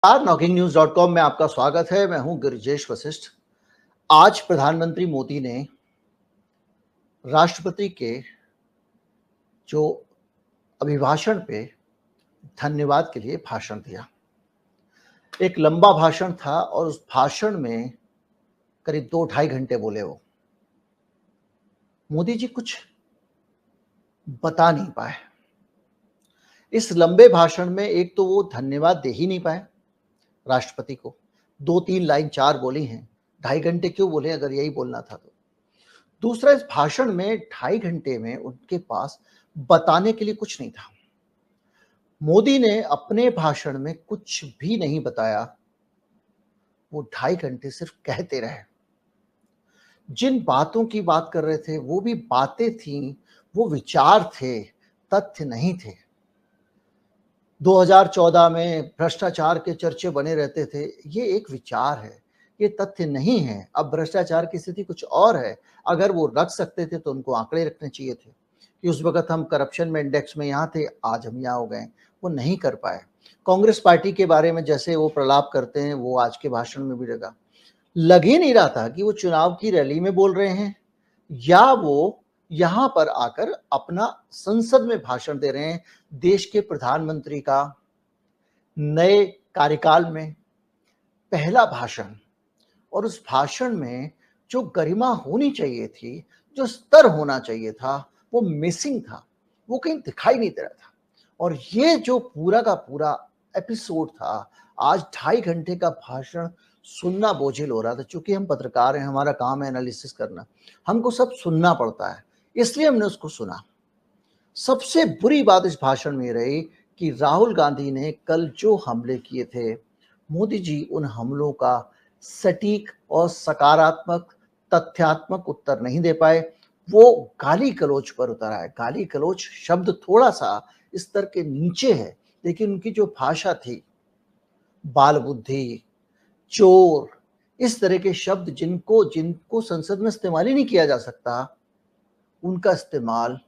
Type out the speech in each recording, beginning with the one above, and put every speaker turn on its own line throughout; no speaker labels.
knocking-news.com में आपका स्वागत है। मैं हूं गिरिजेश वशिष्ठ। आज प्रधानमंत्री मोदी ने राष्ट्रपति के जो अभिभाषण पे धन्यवाद के लिए भाषण दिया। एक लंबा भाषण था और उस भाषण में करीब 2-2.5 घंटे बोले वो। मोदी जी कुछ बता नहीं पाए। इस लंबे भाषण में एक तो वो धन्यवाद दे ही नहीं पाए राष्ट्रपति को। 2-3 लाइन 4 बोली हैं। 2.5 घंटे क्यों बोले अगर यही बोलना था तो। दूसरा, इस भाषण में 2.5 घंटे में उनके पास बताने के लिए कुछ नहीं था। मोदी ने अपने भाषण में कुछ भी नहीं बताया। वो 2.5 घंटे सिर्फ कहते रहे। जिन बातों की बात कर रहे थे वो भी बातें थीं, वो विचार थे, तथ्य नहीं थे। 2014 में भ्रष्टाचार के चर्चे बने रहते थे, ये एक विचार है, ये तथ्य नहीं है। अब भ्रष्टाचार की स्थिति कुछ और है। अगर वो रख सकते थे तो उनको आंकड़े रखने चाहिए थे कि उस वक्त हम करप्शन में इंडेक्स में यहाँ थे, आज हम यहाँ हो गए। वो नहीं कर पाए। कांग्रेस पार्टी के बारे में जैसे वो प्रलाप करते हैं वो आज के भाषण में भी लग ही नहीं रहा था कि वो चुनाव की रैली में बोल रहे हैं या वो यहां पर आकर अपना संसद में भाषण दे रहे हैं। देश के प्रधानमंत्री का नए कार्यकाल में पहला भाषण, और उस भाषण में जो गरिमा होनी चाहिए थी, जो स्तर होना चाहिए था, वो मिसिंग था। वो कहीं दिखाई नहीं दे रहा था। और ये जो पूरा का पूरा एपिसोड था, आज 2.5 घंटे का भाषण सुनना बोझिल हो रहा था। चूंकि हम पत्रकार हैं, हमारा काम है एनालिसिस करना, हमको सब सुनना पड़ता है, इसलिए हमने उसको सुना। सबसे बुरी बात इस भाषण में रही कि राहुल गांधी ने कल जो हमले किए थे, मोदी जी उन हमलों का सटीक और सकारात्मक तथ्यात्मक उत्तर नहीं दे पाए। वो गाली गलौज पर उतर आए। गाली गलौज शब्द थोड़ा सा स्तर के नीचे है, लेकिन उनकी जो भाषा थी, बाल बुद्धि, चोर, इस तरह के शब्द जिनको संसद में इस्तेमाल ही नहीं किया जा सकता, उनका इस्तेमाल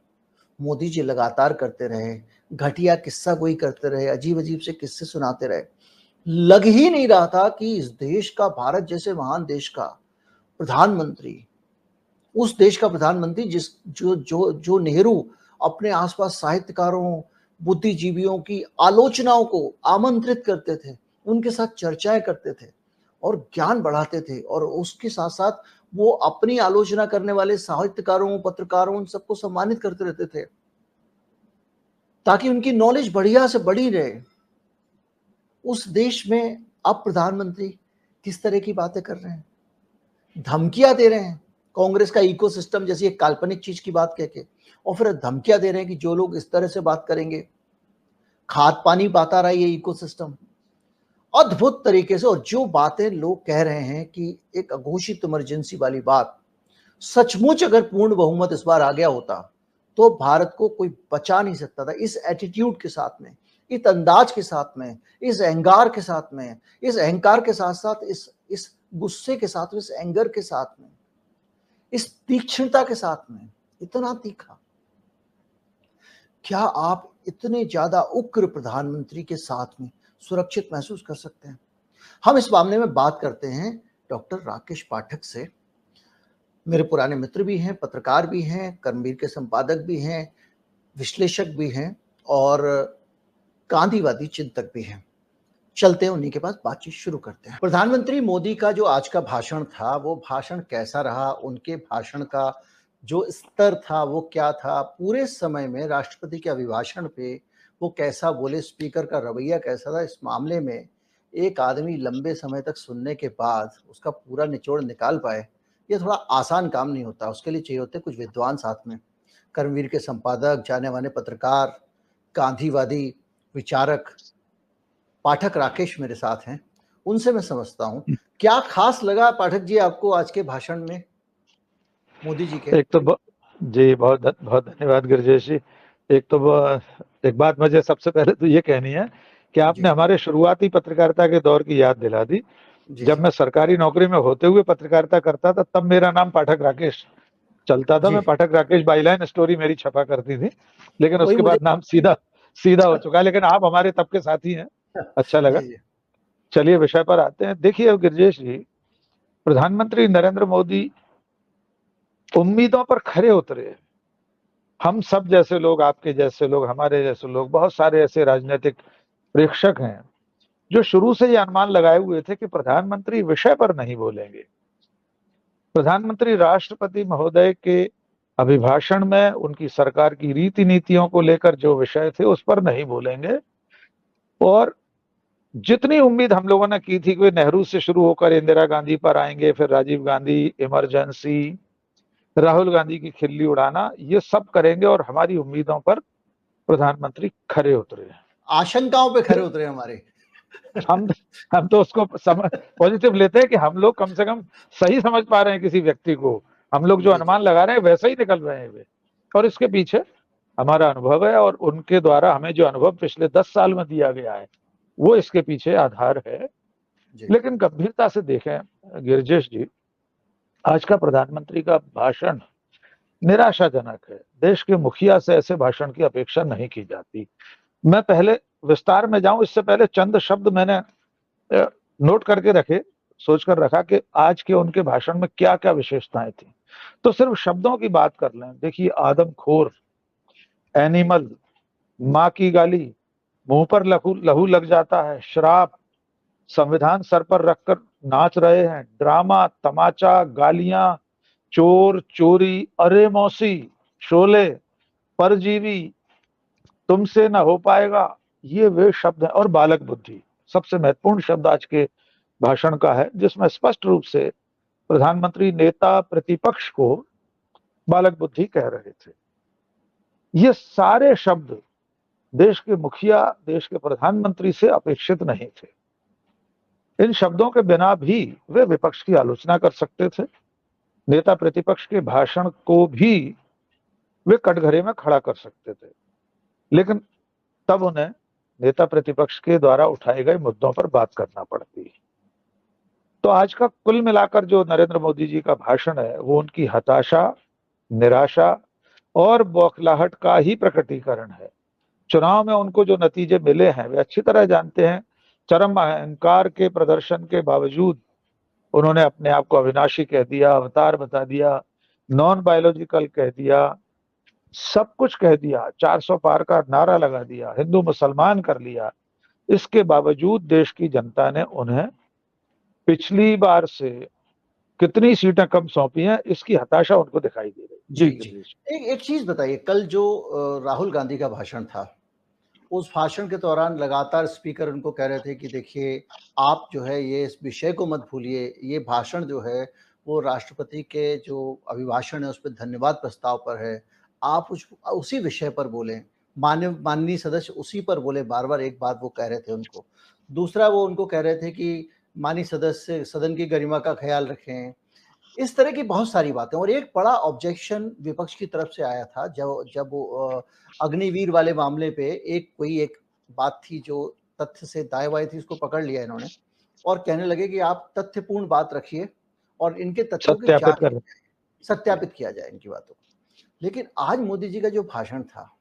मोदी जी लगातार करते रहे। घटिया किस्सा गोई करते रहे, अजीब अजीब से किस्से सुनाते रहे। लग ही नहीं रहा था कि इस देश का, भारत जैसे महान देश का प्रधानमंत्री, उस देश का प्रधानमंत्री जो नेहरू अपने आसपास साहित्यकारों, बुद्धिजीवियों की आलोचनाओं को आमंत्रित करते थे, उनके साथ चर्चाएं करते थे और ज्ञान बढ़ाते थे, और उसके साथ साथ वो अपनी आलोचना करने वाले साहित्यकारों, पत्रकारों, उन सबको सम्मानित करते रहते थे ताकि उनकी नॉलेज बढ़िया से बढ़ी रहे। उस देश में अब प्रधानमंत्री किस तरह की बातें कर रहे हैं, धमकियां दे रहे हैं कांग्रेस का इकोसिस्टम जैसी एक काल्पनिक चीज की बात कह के, और फिर धमकियां दे रहे हैं कि जो लोग इस तरह से बात करेंगे, खाद पानी पाता रहा ये इकोसिस्टम अद्भुत तरीके से। और जो बातें लोग कह रहे हैं कि एक अघोषित इमरजेंसी वाली बात, सचमुच अगर पूर्ण बहुमत इस बार आ गया होता तो भारत को कोई बचा नहीं सकता था। इस एटीट्यूड के साथ में, इस अंदाज के साथ में, इस अहंकार के साथ में, इस अहंकार के साथ साथ इस गुस्से के साथ में, इस एंगर के साथ में, इस तीक्ष्णता के साथ में, इतना तीखा। क्या आप इतने ज्यादा उग्र प्रधानमंत्री के साथ में सुरक्षित महसूस कर सकते हैं? हम इस मामले में बात करते हैं डॉक्टर राकेश पाठक से। मेरे पुराने मित्र भी हैं, पत्रकार भी हैं, कर्मवीर के संपादक भी हैं, विश्लेषक भी हैं और गांधीवादी चिंतक भी हैं। चलते हैं उन्हीं के पास, बातचीत शुरू करते हैं। प्रधानमंत्री मोदी का जो आज का भाषण था, वो भाषण कैसा रहा? उनके भाषण का जो स्तर था वो क्या था? पूरे समय में राष्ट्रपति के अभिभाषण पे वो कैसा बोले? स्पीकर का रवैया कैसा था? इस मामले में एक आदमी लंबे समय तक सुनने के बाद उसका पूरा निचोड़ निकाल पाए, ये थोड़ा आसान काम नहीं होता। उसके लिए चाहिए होते कुछ विद्वान साथ में, कर्मवीर के संपादक, जाने माने पत्रकार, गांधीवादी विचारक। पाठक राकेश मेरे साथ हैं, उनसे मैं समझता हूं क्या खास लगा पाठक जी आपको आज के भाषण में मोदी जी के?
एक तो जी बहुत बहुत धन्यवाद गिरिजेश जी। एक बात मुझे सबसे पहले तो ये कहनी है कि आपने हमारे शुरुआती पत्रकारिता के दौर की याद दिला दी। जब मैं सरकारी नौकरी में होते हुए पत्रकारिता करता था तब मेरा नाम पाठक राकेश चलता था। मैं पाठक राकेश बाईलाइन स्टोरी मेरी छपा करती थी, लेकिन उसके बाद नाम सीधा हो चुका है। लेकिन आप हमारे तब के साथी हैं, अच्छा लगा। चलिए विषय पर आते हैं। देखिए अब गिरिजेश जी, प्रधानमंत्री नरेंद्र मोदी उम्मीदों पर खरे उतरे हैं। हम सब जैसे लोग, आपके जैसे लोग, हमारे जैसे लोग, बहुत सारे ऐसे राजनीतिक प्रेक्षक हैं जो शुरू से ये अनुमान लगाए हुए थे कि प्रधानमंत्री विषय पर नहीं बोलेंगे। प्रधानमंत्री राष्ट्रपति महोदय के अभिभाषण में उनकी सरकार की रीति नीतियों को लेकर जो विषय थे उस पर नहीं बोलेंगे। और जितनी उम्मीद हम लोगों ने की थी कि वे नेहरू से शुरू होकर इंदिरा गांधी पर आएंगे, फिर राजीव गांधी, इमरजेंसी, राहुल गांधी की खिल्ली उड़ाना, ये सब करेंगे और हमारी उम्मीदों पर प्रधानमंत्री खरे उतरे हैं।
आशंकाओं पे खरे उतरे हमारे।
हम हम तो उसको पॉजिटिव लेते हैं कि हम लोग कम से कम सही समझ पा रहे हैं किसी व्यक्ति को। हम लोग जो
जी,
अनुमान लगा रहे हैं वैसा ही निकल रहे हैं वे, और इसके पीछे हमारा अनुभव है और उनके द्वारा हमें जो अनुभव पिछले 10 साल में दिया गया है वो इसके पीछे आधार है।
जी।
लेकिन गंभीरता से देखें गिरिजेश जी, आज का प्रधानमंत्री का भाषण निराशाजनक है। देश के मुखिया से ऐसे भाषण की अपेक्षा नहीं की जाती। मैं पहले विस्तार में जाऊं इससे पहले चंद शब्द मैंने नोट करके रखे, सोचकर रखा कि आज के उनके भाषण में क्या क्या विशेषताएं थी। तो सिर्फ शब्दों की बात कर लें। देखिए, आदमखोर, एनिमल, माँ की गाली, मुंह पर लहू लहू लग जाता है, श्राप, संविधान सर पर रखकर नाच रहे हैं, ड्रामा, तमाचा, गालियां, चोर, चोरी, अरे मौसी, शोले, परजीवी, तुमसे ना हो पाएगा, ये वे शब्द हैं। और बालक बुद्धि सबसे महत्वपूर्ण शब्द आज के भाषण का है, जिसमें स्पष्ट रूप से प्रधानमंत्री नेता प्रतिपक्ष को बालक बुद्धि कह रहे थे। ये सारे शब्द देश के मुखिया, देश के प्रधानमंत्री से अपेक्षित नहीं थे। इन शब्दों के बिना भी वे विपक्ष की आलोचना कर सकते थे। नेता प्रतिपक्ष के भाषण को भी वे कटघरे में खड़ा कर सकते थे, लेकिन तब उन्हें नेता प्रतिपक्ष के द्वारा उठाए गए मुद्दों पर बात करना पड़ती। तो आज का कुल मिलाकर जो नरेंद्र मोदी जी का भाषण है वो उनकी हताशा, निराशा और बौखलाहट का ही प्रकटीकरण है। चुनाव में उनको जो नतीजे मिले हैं वे अच्छी तरह जानते हैं। चरम अहंकार के प्रदर्शन के बावजूद उन्होंने अपने आप को अविनाशी कह दिया, अवतार बता दिया, नॉन बायोलॉजिकल कह दिया, सब कुछ कह दिया, 400 पार का नारा लगा दिया, हिंदू मुसलमान कर लिया। इसके बावजूद देश की जनता ने उन्हें पिछली बार से कितनी सीटें कम सौंपी हैं, इसकी हताशा उनको दिखाई दे रही।
जी, जी। एक चीज बताइए, कल जो राहुल गांधी का भाषण था, उस भाषण के दौरान लगातार स्पीकर उनको कह रहे थे कि देखिए, आप जो है ये इस विषय को मत भूलिए, ये भाषण जो है वो राष्ट्रपति के जो अभिभाषण है उस पर धन्यवाद प्रस्ताव पर है, आप उसी विषय पर बोलें, माननीय सदस्य उसी पर बोले, बार बार एक बात वो कह रहे थे उनको। दूसरा, वो उनको कह रहे थे कि माननीय सदस्य सदन की गरिमा का ख्याल रखें। इस तरह की बहुत सारी बातें, और एक बड़ा ऑब्जेक्शन विपक्ष की तरफ से आया था जब वो अग्निवीर वाले मामले पे एक बात थी जो तथ्य से दाएं बाएं थी, उसको पकड़ लिया इन्होंने और कहने लगे कि आप तथ्यपूर्ण बात रखिए और इनके तथ्यों की
सत्यापित
जांच
कर,
सत्यापित किया जाए इनकी बातों को। लेकिन आज मोदी जी का जो भाषण था,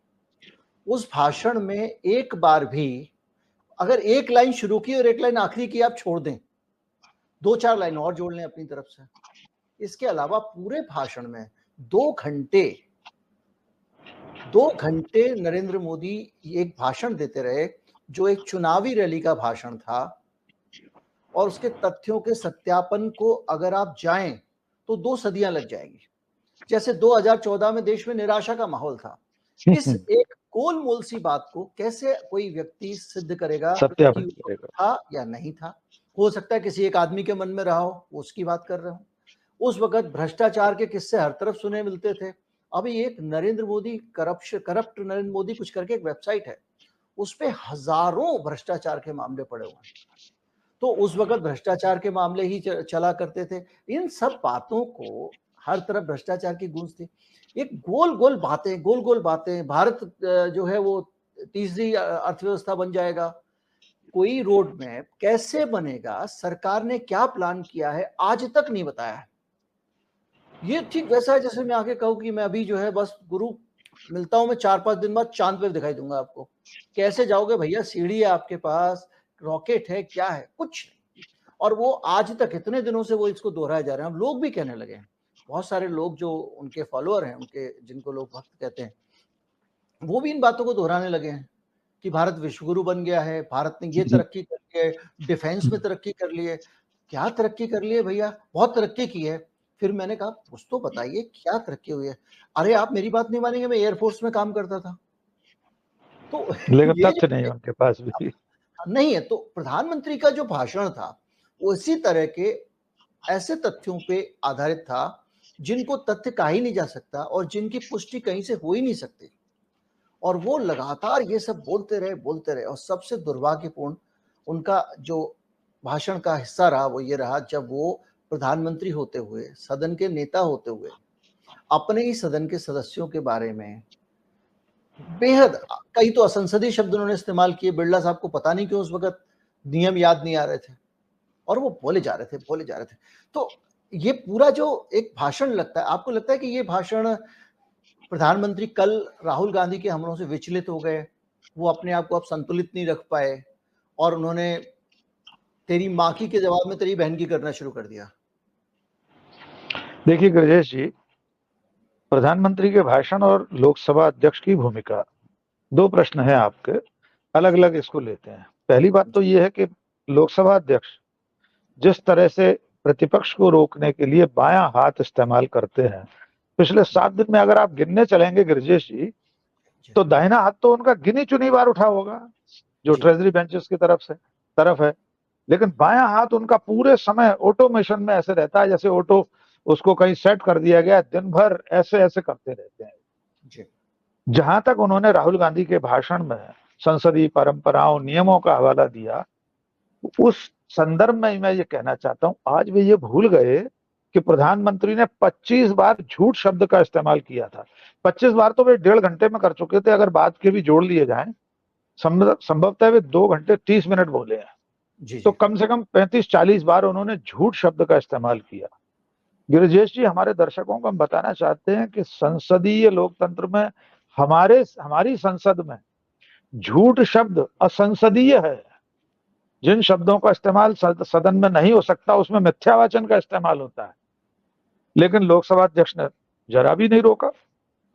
उस भाषण में एक बार भी अगर एक लाइन शुरू की और एक लाइन आखिरी की आप छोड़ दें, 2-4 लाइन और जोड़ लें अपनी तरफ से, इसके अलावा पूरे भाषण में 2 घंटे नरेंद्र मोदी एक भाषण देते रहे जो एक चुनावी रैली का भाषण था, और उसके तथ्यों के सत्यापन को अगर आप जाएं तो 2 सदियां लग जाएंगी। जैसे 2014 में देश में निराशा का माहौल था, इस एक गोलमोल सी बात को कैसे कोई व्यक्ति सिद्ध करेगा कि
सत्यापित
वो
करेगा।
था या नहीं था। हो सकता है किसी एक आदमी के मन में रहा हो, उसकी बात कर रहे हो। उस वक्त भ्रष्टाचार के किस्से हर तरफ सुने मिलते थे। अभी एक नरेंद्र मोदी करप्ट नरेंद्र मोदी कुछ करके एक वेबसाइट है, उस पे हजारों भ्रष्टाचार के मामले पड़े हुए हैं। तो उस वक्त भ्रष्टाचार के मामले ही चला करते थे। इन सब बातों को हर तरफ भ्रष्टाचार की गूंज थी। एक गोल गोल बातें, भारत जो है वो तीसरी अर्थव्यवस्था बन जाएगा, कोई रोड मैप कैसे बनेगा, सरकार ने क्या प्लान किया है, आज तक नहीं बताया है। ये ठीक वैसा है जैसे मैं आके कहूँ कि मैं अभी जो है बस गुरु मिलता हूँ, मैं 4-5 दिन बाद चांद पे दिखाई दूंगा आपको। कैसे जाओगे भैया, सीढ़ी है आपके पास, रॉकेट है, क्या है, कुछ नहीं। और वो आज तक इतने दिनों से वो इसको दोहराए जा रहे हैं। अब लोग भी कहने लगे हैं, बहुत सारे लोग जो उनके फॉलोअर हैं, उनके जिनको लोग भक्त कहते हैं, वो भी इन बातों को दोहराने लगे हैं कि भारत विश्वगुरु बन गया है, भारत ने ये
जी
तरक्की कर ली है, डिफेंस में तरक्की कर ली है। क्या तरक्की कर ली है भैया? बहुत तरक्की की है। फिर मैंने कहा कुछ तो बताइए क्या तरक्की हुई है? अरे आप मेरी बात नहीं मानेंगे, मैं एयरफोर्स में काम करता था। तो
लेकिन
ये
तथ्य
जो
नहीं है उनके पास भी।
नहीं है, तो प्रधानमंत्री का जो भाषण था उसी तरह के ऐसे तथ्यों पे आधारित था जिनको तथ्य कहा ही नहीं जा सकता और जिनकी पुष्टि कहीं से हो ही नहीं सकती। और वो लगातार ये सब बोलते रहे और सबसे दुर्भाग्यपूर्ण उनका जो भाषण का हिस्सा रहा वो ये रहा, जब वो प्रधानमंत्री होते हुए, सदन के नेता होते हुए, अपने ही सदन के सदस्यों के बारे में बेहद कई तो असंसदीय शब्द उन्होंने इस्तेमाल किए। बिरला साहब को पता नहीं क्यों उस वक्त नियम याद नहीं आ रहे थे और वो बोले जा रहे थे। तो ये पूरा जो एक भाषण लगता है, आपको लगता है कि ये भाषण प्रधानमंत्री कल राहुल गांधी के हमलों से विचलित हो गए, वो अपने आप को अब संतुलित नहीं रख पाए और उन्होंने तेरी माँ की के जवाब में तेरी बहन की करना शुरू कर दिया?
देखिए गृजेश जी, प्रधानमंत्री के भाषण और लोकसभा अध्यक्ष की भूमिका, दो प्रश्न हैं आपके, अलग अलग इसको लेते हैं। पहली बात तो ये है कि लोकसभा अध्यक्ष जिस तरह से प्रतिपक्ष को रोकने के लिए बायां हाथ इस्तेमाल करते हैं, पिछले 7 दिन में अगर आप गिनने चलेंगे गिरजेश जी, तो दाहिना हाथ तो उनका गिनी चुनी बार उठा होगा जो ट्रेजरी बेंचेस की तरफ है, लेकिन बायां हाथ उनका पूरे समय ऑटोमेशन में ऐसे रहता है जैसे ऑटो उसको कहीं सेट कर दिया गया, दिन भर ऐसे ऐसे करते रहते हैं। जहां तक उन्होंने राहुल गांधी के भाषण में संसदीय परंपराओं नियमों का हवाला दिया, उस संदर्भ में मैं ये कहना चाहता हूं, आज वे ये भूल गए कि प्रधानमंत्री ने 25 बार झूठ शब्द का इस्तेमाल किया था। 25 बार तो वे 1.5 घंटे में कर चुके थे, अगर बात के भी जोड़ लिए जाएं, संभवतः वे 2 घंटे 30 मिनट बोले हैं। तो कम से कम 35-40 बार उन्होंने झूठ शब्द का इस्तेमाल किया। गिरिजेश जी, हमारे दर्शकों को हम बताना चाहते हैं कि संसदीय लोकतंत्र में हमारी संसद में झूठ शब्द असंसदीय है। जिन शब्दों का इस्तेमाल सदन में नहीं हो सकता उसमें मिथ्यावाचन का इस्तेमाल होता है, लेकिन लोकसभा अध्यक्ष ने जरा भी नहीं रोका।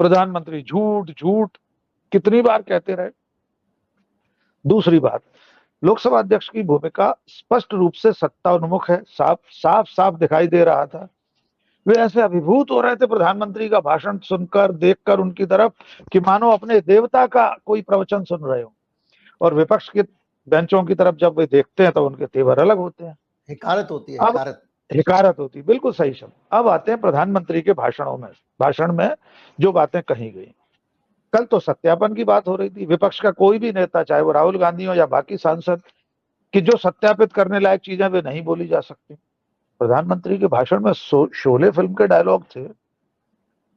प्रधानमंत्री झूठ झूठ कितनी बार कहते रहे। दूसरी बात, लोकसभा अध्यक्ष की भूमिका स्पष्ट रूप से सत्तान्मुख है, साफ दिखाई दे रहा था। वे ऐसे अभिभूत हो रहे थे प्रधानमंत्री का भाषण सुनकर, देखकर उनकी तरफ, कि मानो अपने देवता का कोई प्रवचन सुन रहे हो। और विपक्ष के बेंचों की तरफ जब वे देखते हैं तो उनके तेवर अलग होते हैं,
हिकारत होती है,
हिकारत होती, बिल्कुल सही शब्द। अब आते हैं प्रधानमंत्री के भाषण में जो बातें कही गई। कल तो सत्यापन की बात हो रही थी। विपक्ष का कोई भी नेता, चाहे वो राहुल गांधी हो या बाकी सांसद, कि जो सत्यापित करने लायक चीजें वे नहीं बोली जा सकती। प्रधानमंत्री के भाषण में शोले फिल्म के डायलॉग थे।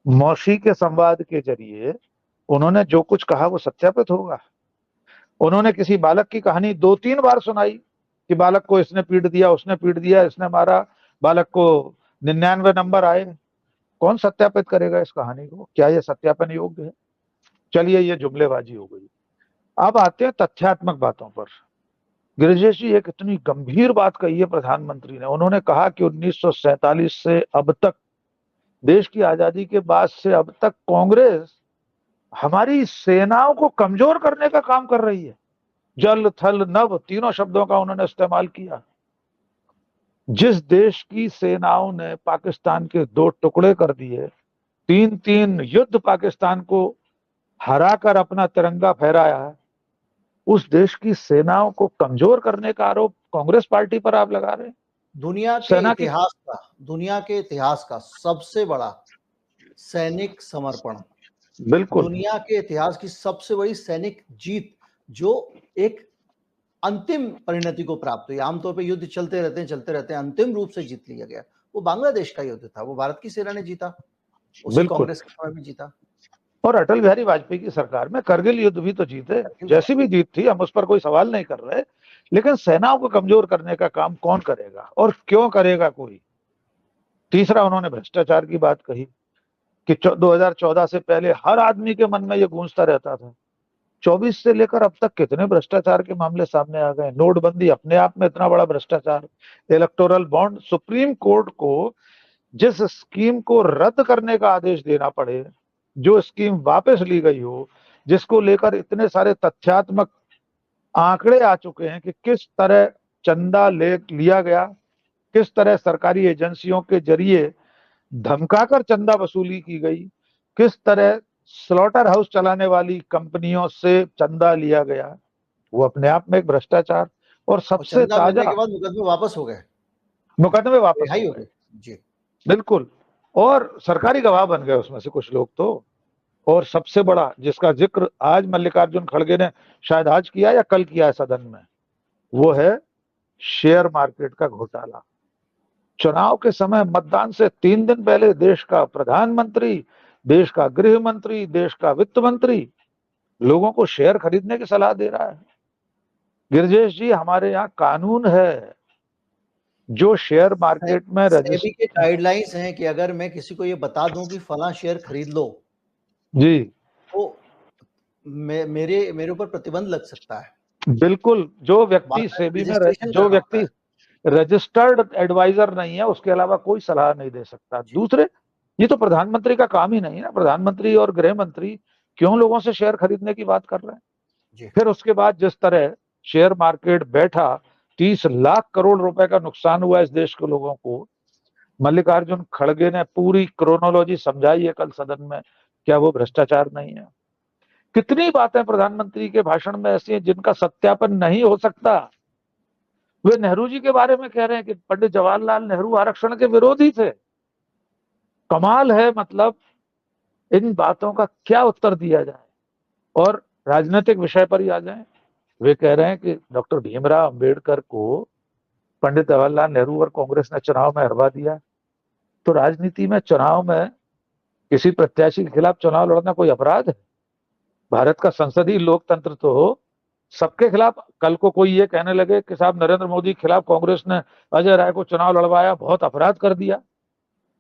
मौसी के संवाद के जरिए उन्होंने जो कुछ कहा वो सत्यापित होगा। उन्होंने किसी बालक की कहानी 2-3 बार सुनाई कि बालक को इसने पीट दिया, उसने पीट दिया, इसने मारा, बालक को 99 नंबर आए। कौन सत्यापित करेगा इस कहानी को? क्या ये सत्यापन योग्य है? चलिए, ये जुमलेबाजी हो गई। अब आते हैं तथ्यात्मक बातों पर। गिरिजेश जी, एक इतनी गंभीर बात कही है प्रधानमंत्री ने। उन्होंने कहा कि 1947 से अब तक, देश की आजादी के बाद से अब तक, कांग्रेस हमारी सेनाओं को कमजोर करने का काम कर रही है। जल थल नभ तीनों शब्दों का उन्होंने इस्तेमाल किया। जिस देश की सेनाओं ने पाकिस्तान के 2 टुकड़े कर दिए, 3-3 युद्ध पाकिस्तान को हराकर अपना तिरंगा फहराया है, उस देश की सेनाओं को कमजोर करने का आरोप कांग्रेस पार्टी पर आप लगा रहे हैं।
दुनिया के इतिहास का सबसे बड़ा सैनिक समर्पण,
बिल्कुल,
दुनिया के इतिहास की सबसे बड़ी सैनिक जीत, जो एक अंतिम परिणति को प्राप्त हुई। आमतौर पर युद्ध चलते रहते हैं, अंतिम रूप से जीत लिया गया। वो बांग्लादेश का युद्ध था, वो भारत की सेना ने जीता, उसी कांग्रेस के समय में जीता।
और अटल बिहारी वाजपेयी की सरकार में करगिल युद्ध भी तो जीते। जैसी भी जीत थी, हम उस पर कोई सवाल नहीं कर रहे, लेकिन सेनाओं को कमजोर करने का काम कौन करेगा और क्यों करेगा कोई? तीसरा, उन्होंने भ्रष्टाचार की बात कही कि 2014 से पहले हर आदमी के मन में ये गूंजता रहता था 24 से लेकर अब तक कितने भ्रष्टाचार के मामले सामने आ गए। नोटबंदी अपने आप में इतना बड़ा भ्रष्टाचार, इलेक्टोरल बॉन्ड, सुप्रीम कोर्ट को जिस स्कीम को रद्द करने का आदेश देना पड़े, जो स्कीम वापस ली गई हो, जिसको लेकर इतने सारे तथ्यात्मक आंकड़े आ चुके हैं कि किस तरह चंदा ले लिया गया, किस तरह सरकारी एजेंसियों के जरिए धमकाकर चंदा वसूली की गई, किस तरह स्लॉटर हाउस चलाने वाली कंपनियों से चंदा लिया गया, वो अपने आप में एक भ्रष्टाचार। और
और
सबसे
चंदा मिलने
ताजा
के बाद मुकदमे वापस हो गए,
मुकदमे वापस
रिहाई
हो
हो
गए।
गए। जी।
बिल्कुल। और सरकारी गवाह बन गए उसमें से कुछ लोग तो। और सबसे बड़ा जिसका जिक्र आज मल्लिकार्जुन खड़गे ने शायद आज किया या कल किया है सदन में, वो है शेयर मार्केट का घोटाला। चुनाव के समय मतदान से 3 दिन पहले देश का प्रधानमंत्री, देश का गृह मंत्री, देश का वित्त मंत्री लोगों को शेयर खरीदने की सलाह दे रहा है। गिरजेश जी, हमारे यहाँ कानून है, जो शेयर मार्केट में
सेबी के
रजिस्टर।
गाइडलाइंस हैं कि अगर मैं किसी को ये बता दूं कि फला शेयर खरीद लो,
जी
तो मेरे ऊपर प्रतिबंध लग सकता है।
बिल्कुल। जो व्यक्ति
बाकायदा
सेबी में
रजिस्ट्रेशन
जो
करना होता
व्यक्ति
है।
रजिस्टर्ड एडवाइजर नहीं है, उसके अलावा कोई सलाह नहीं दे सकता।
जी।
दूसरे, ये तो प्रधानमंत्री का काम ही नहीं है ना। प्रधानमंत्री और गृह मंत्री क्यों लोगों से शेयर खरीदने की बात कर रहे हैं।
जी।
फिर उसके बाद जिस तरह शेयर मार्केट बैठा, 30 लाख करोड़ रुपए का नुकसान हुआ इस देश के लोगों को। मल्लिकार्जुन खड़गे ने पूरी क्रोनोलॉजी समझाई है कल सदन में। क्या वो भ्रष्टाचार नहीं है? कितनी बातें प्रधानमंत्री के भाषण में ऐसी हैं जिनका सत्यापन नहीं हो सकता। वे नेहरू जी के बारे में कह रहे हैं कि पंडित जवाहरलाल नेहरू आरक्षण के विरोधी थे। कमाल है। मतलब इन बातों का क्या उत्तर दिया जाए। और राजनीतिक विषय पर ही आ जाए, वे कह रहे हैं कि डॉक्टर भीमराव अंबेडकर को पंडित जवाहरलाल नेहरू और कांग्रेस ने चुनाव में हरवा दिया। तो राजनीति में चुनाव में किसी प्रत्याशी के खिलाफ चुनाव लड़ना कोई अपराध है? भारत का संसदीय लोकतंत्र तो हो सबके खिलाफ। कल को कोई ये कहने लगे कि साहब नरेंद्र मोदी के खिलाफ कांग्रेस ने अजय राय को चुनाव लड़वाया, बहुत अपराध कर दिया,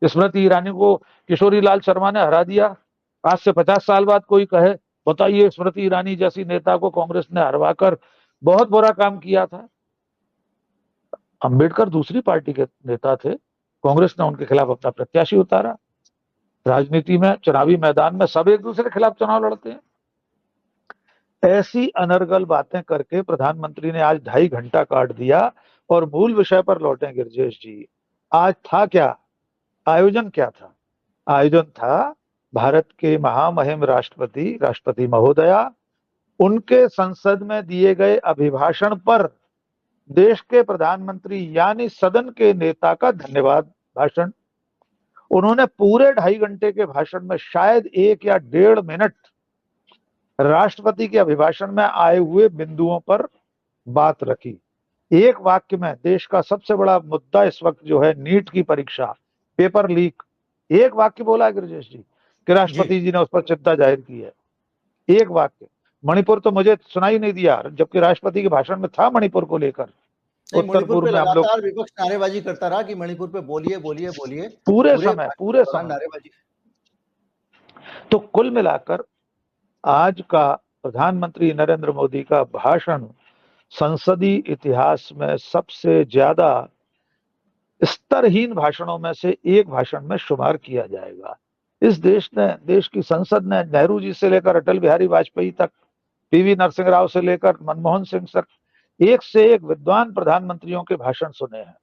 स्मृति ईरानी को किशोरी लाल शर्मा ने हरा दिया, आज से 50 साल बाद कोई कहे बताइए स्मृति ईरानी जैसी नेता को कांग्रेस ने हरवाकर बहुत बुरा काम किया था। अंबेडकर दूसरी पार्टी के नेता थे, कांग्रेस ने उनके खिलाफ अपना प्रत्याशी उतारा। राजनीति में, चुनावी मैदान में सब एक दूसरे के खिलाफ चुनाव लड़ते हैं। ऐसी अनर्गल बातें करके प्रधानमंत्री ने आज 2.5 घंटा काट दिया। और मूल विषय पर लौटे गिरजेश जी। आज था क्या? आयोजन क्या था? आयोजन था भारत के महामहिम राष्ट्रपति, राष्ट्रपति महोदया, उनके संसद में दिए गए अभिभाषण पर देश के प्रधानमंत्री यानी सदन के नेता का धन्यवाद भाषण। उन्होंने पूरे 2.5 घंटे के भाषण में शायद 1 या 1.5 मिनट राष्ट्रपति के अभिभाषण में आए हुए बिंदुओं पर बात रखी। एक वाक्य में देश का सबसे बड़ा मुद्दा इस वक्त जो है नीट की परीक्षा, पेपर लीक, एक वाक्य बोला है गिरजेश जी कि राष्ट्रपति जी ने उस पर चिंता जाहिर की है। एक वाक्य। मणिपुर तो मुझे सुनाई नहीं दिया, जबकि राष्ट्रपति के भाषण में था मणिपुर को लेकर।
नहीं,
उत्तर
मणिपुर पे
पूर्व में हम लोग
लगातार विपक्ष नारेबाजी करता रहा कि मणिपुर पे बोलिए बोलिए बोलिए,
पूरे
पूरे
समय
नारेबाजी।
तो कुल मिलाकर आज का प्रधानमंत्री नरेंद्र मोदी का भाषण संसदीय इतिहास में सबसे ज्यादा स्तरहीन भाषणों में से एक भाषण में शुमार किया जाएगा। इस देश की संसद ने नेहरू जी से लेकर अटल बिहारी वाजपेयी तक, पीवी नरसिंह राव से लेकर मनमोहन सिंह तक एक से एक विद्वान प्रधानमंत्रियों के भाषण सुने हैं।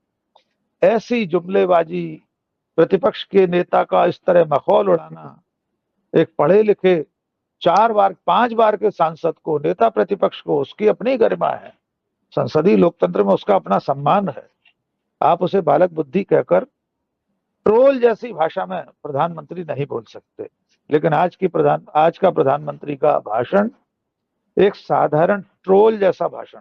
ऐसी जुमलेबाजी, प्रतिपक्ष के नेता का इस तरह मखौल उड़ाना, एक पढ़े लिखे 4 बार 5 बार के सांसद को, नेता प्रतिपक्ष को, उसकी अपनी गरिमा है। संसदीय लोकतंत्र में उसका अपना सम्मान है। आप उसे बालक बुद्धि कहकर ट्रोल जैसी भाषा में प्रधानमंत्री नहीं बोल सकते। लेकिन आज का प्रधानमंत्री का भाषण एक साधारण ट्रोल जैसा भाषण।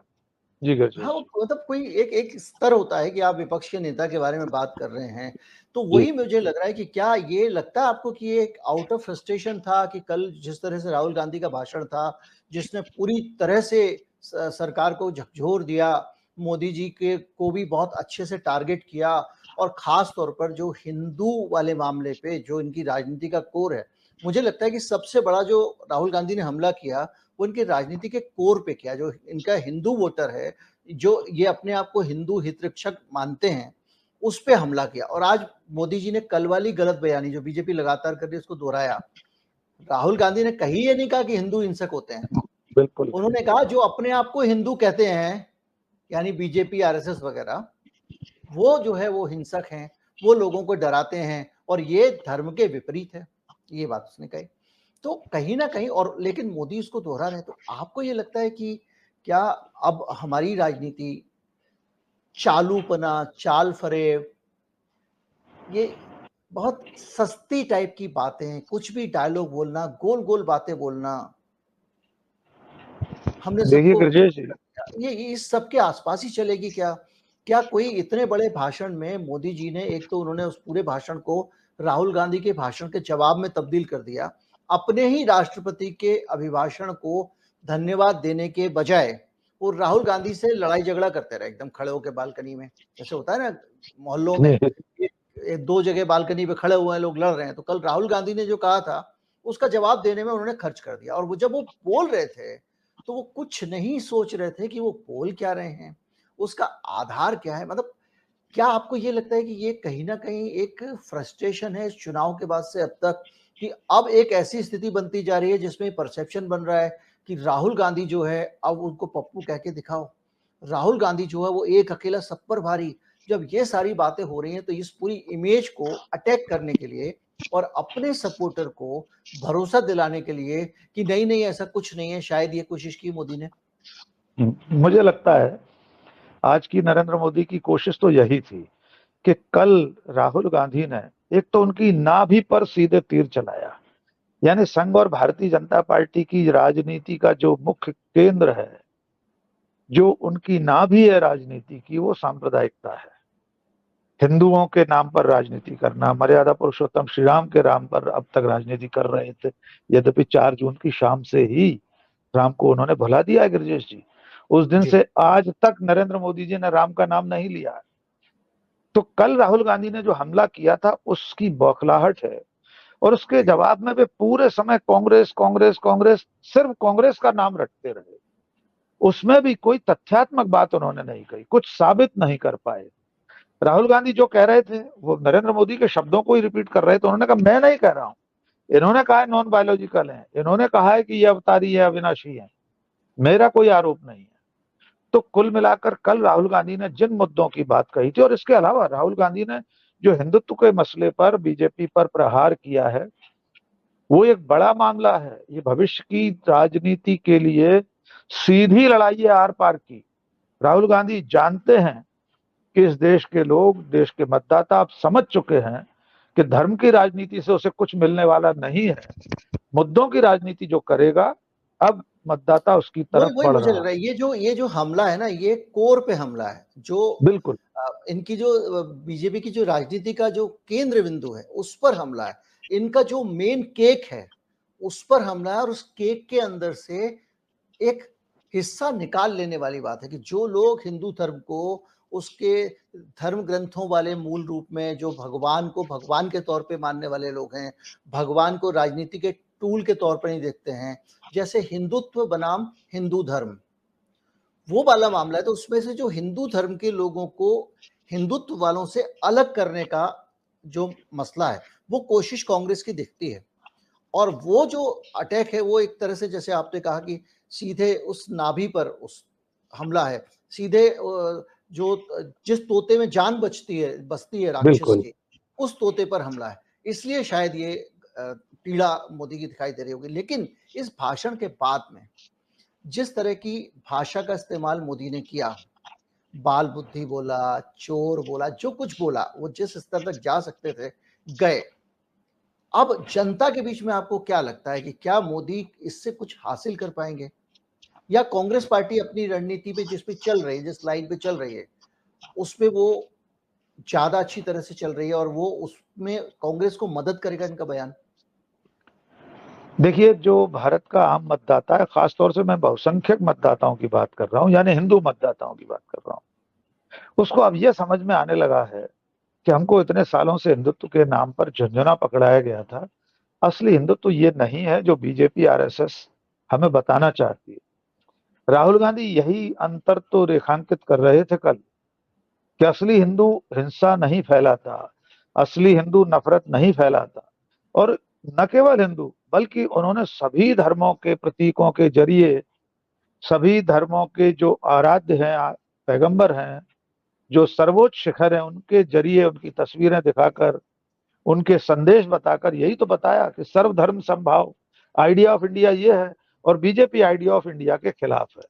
जी
हाँ,
गिरजेश।
मतलब कोई एक एक स्तर होता है कि आप विपक्ष के नेता के बारे में बात कर रहे हैं, तो
जी
वही मुझे लग रहा है कि क्या ये लगता है आपको कि ये एक आउट ऑफ फ्रस्ट्रेशन था कि कल जिस तरह से राहुल गांधी का भाषण था, जिसने पूरी तरह से सरकार को झकझोर दिया, मोदी जी के को भी बहुत अच्छे से टारगेट किया, और खास तौर पर जो हिंदू वाले मामले पे जो इनकी राजनीति का कोर है, मुझे लगता है कि सबसे बड़ा जो राहुल गांधी ने हमला किया वो इनके राजनीति के कोर पे किया। जो इनका हिंदू वोटर है, जो ये अपने आप को हिंदू हितरक्षक मानते हैं, उस पे हमला किया। और आज मोदी जी ने कल वाली गलत बयानी जो बीजेपी लगातार कर रही है उसको दोहराया। राहुल गांधी ने कहीं ये नहीं कहा कि हिंदू हिंसक होते हैं,
बिल्कुल
उन्होंने कहा जो अपने आप को हिंदू कहते हैं, यानी बीजेपी, आरएसएस वगैरह, वो जो है वो हिंसक हैं, वो लोगों को डराते हैं और ये धर्म के विपरीत है, ये बात उसने कही। तो कहीं ना कहीं, और लेकिन मोदी उसको दोहरा रहे। तो आपको ये लगता है कि क्या अब हमारी राजनीति चालूपना, चाल फरेब, ये बहुत सस्ती टाइप की बातें, कुछ भी डायलॉग बोलना, गोल गोल बातें बोलना, हमने
देखिए
सबको,
गिरिजेश जी,
ये इस सब के आसपास ही चलेगी क्या? क्या कोई इतने बड़े भाषण में मोदी जी ने, एक तो उन्होंने उस पूरे भाषण को राहुल गांधी के भाषण के जवाब में तब्दील कर दिया, अपने ही राष्ट्रपति के अभिभाषण को धन्यवाद देने के बजाय वो राहुल गांधी से लड़ाई झगड़ा करते रहे, एकदम खड़े होकर बालकनी में, जैसे होता है ना मोहल्लों में, दो जगह बालकनी पे खड़े हुए हैं, लोग लड़ रहे हैं। तो कल राहुल गांधी ने जो कहा था उसका जवाब देने में उन्होंने खर्च कर दिया। और वो जब वो बोल रहे थे तो वो कुछ नहीं सोच रहे थे कि वो बोल क्या रहे हैं, उसका आधार क्या है। मतलब क्या आपको ये लगता है कि ये कहीं ना कहीं एक फ्रस्ट्रेशन है इस चुनाव के बाद से अब तक, कि अब एक ऐसी स्थिति बनती जा रही है जिसमें परसेप्शन बन रहा है कि राहुल गांधी जो है, अब उनको पप्पू कह के दिखाओ, राहुल गांधी जो है वो एक अकेला सब पर भारी। जब ये सारी बातें हो रही हैं तो इस पूरी इमेज को अटैक करने के लिए और अपने सपोर्टर को भरोसा दिलाने के लिए कि नहीं नहीं ऐसा कुछ नहीं है, शायद ये कोशिश की मोदी ने।
मुझे लगता है आज की नरेंद्र मोदी की कोशिश तो यही थी कि कल राहुल गांधी ने एक तो उनकी नाभि पर सीधे तीर चलाया, यानी संघ और भारतीय जनता पार्टी की राजनीति का जो मुख्य केंद्र है, जो उनकी नाभि है राजनीति की, वो सांप्रदायिकता है। हिंदुओं के नाम पर राजनीति करना, मर्यादा पुरुषोत्तम श्री राम के नाम पर अब तक राजनीति कर रहे थे, यद्यपि 4 जून की शाम से ही राम को उन्होंने भुला दिया है गिरिजेश जी। उस दिन से आज तक नरेंद्र मोदी जी ने राम का नाम नहीं लिया। तो कल राहुल गांधी ने जो हमला किया था उसकी बौखलाहट है, और उसके जवाब में वे पूरे समय कांग्रेस कांग्रेस कांग्रेस, सिर्फ कांग्रेस का नाम रटते रहे। उसमें भी कोई तथ्यात्मक बात उन्होंने नहीं कही, कुछ साबित नहीं कर पाए। राहुल गांधी जो कह रहे थे वो नरेंद्र मोदी के शब्दों को ही रिपीट कर रहे थे। उन्होंने कहा मैं नहीं कह रहा हूं, इन्होंने कहा है नॉन बायोलॉजिकल है, इन्होंने कहा है कि ये अवतारी है, अविनाशी है, मेरा कोई आरोप नहीं है। तो कुल मिलाकर कल राहुल गांधी ने जिन मुद्दों की बात कही थी, और इसके अलावा राहुल गांधी ने जो हिंदुत्व के मसले पर बीजेपी पर प्रहार किया है, वो एक बड़ा मामला है। ये भविष्य की राजनीति के लिए सीधी लड़ाई है आर पार की। राहुल गांधी जानते हैं कि इस देश के लोग, देश के मतदाता अब समझ चुके हैं कि धर्म की राजनीति से उसे कुछ मिलने वाला नहीं है। मुद्दों की राजनीति जो करेगा, अब मतदाता उसकी
वही
तरफ
वही
बढ़
मुझे
रहा
लग रहा
है।
है, ये जो हमला है ना, ये कोर पे हमला है। जो
बिल्कुल
इनकी जो बीजेपी की जो राजनीति का जो केंद्र बिंदु है उस पर हमला है। इनका जो मेन केक है उस पर हमला है, और उस केक के अंदर से एक हिस्सा निकाल लेने वाली बात है कि जो लोग हिंदू धर्म को उसके धर्म ग्रंथों वाले मूल रूप में, जो भगवान को भगवान के तौर पे मानने वाले लोग हैं, भगवान को राजनीति के टूल के तौर पर नहीं देखते हैं, जैसे हिंदुत्व बनाम हिंदू धर्म, वो वाला मामला है। तो उसमें से जो हिंदू धर्म के लोगों को हिंदुत्व वालों से अलग करने का जो मसला है, वो कोशिश कांग्रेस की दिखती है। और वो जो अटैक है वो एक तरह से, जैसे आपने कहा कि सीधे उस नाभि पर उस हमला है, सीधे जो जिस तोते में जान बसती है राक्षस
बिल्कुल।
की, उस तोते पर हमला है। इसलिए शायद ये पीड़ा मोदी की दिखाई दे रही होगी। लेकिन इस भाषण के बाद में जिस तरह की भाषा का इस्तेमाल मोदी ने किया, बाल बुद्धि बोला, चोर बोला, जो कुछ बोला, वो जिस स्तर तक जा सकते थे गए। अब जनता के बीच में आपको क्या लगता है कि क्या मोदी इससे कुछ हासिल कर पाएंगे, या कांग्रेस पार्टी अपनी रणनीति पे जिस पे चल रही है, जिस लाइन पे चल रही है, उस पे वो ज्यादा अच्छी तरह से चल रही है और वो उसमें कांग्रेस को मदद करेगा इनका बयान?
देखिए, जो भारत का आम मतदाता है, खासतौर से मैं बहुसंख्यक मतदाताओं की बात कर रहा हूँ, यानी हिंदू मतदाताओं की बात कर रहा हूँ, उसको अब यह समझ में आने लगा है कि हमको इतने सालों से हिंदुत्व के नाम पर झंझोना पकड़ाया गया था। असली हिंदुत्व ये नहीं है जो बीजेपी आरएसएस हमें बताना चाहती है। राहुल गांधी यही अंतर तो रेखांकित कर रहे थे कल कि असली हिंदू हिंसा नहीं फैलाता, असली हिंदू नफरत नहीं फैलाता। और न केवल हिंदू बल्कि उन्होंने सभी धर्मों के प्रतीकों के जरिए, सभी धर्मों के जो आराध्य हैं, पैगंबर हैं, जो सर्वोच्च शिखर हैं, उनके जरिए उनकी तस्वीरें दिखाकर, उनके संदेश बताकर यही तो बताया कि सर्वधर्म समभाव आइडिया ऑफ इंडिया ये है और बीजेपी आइडिया ऑफ इंडिया के खिलाफ है।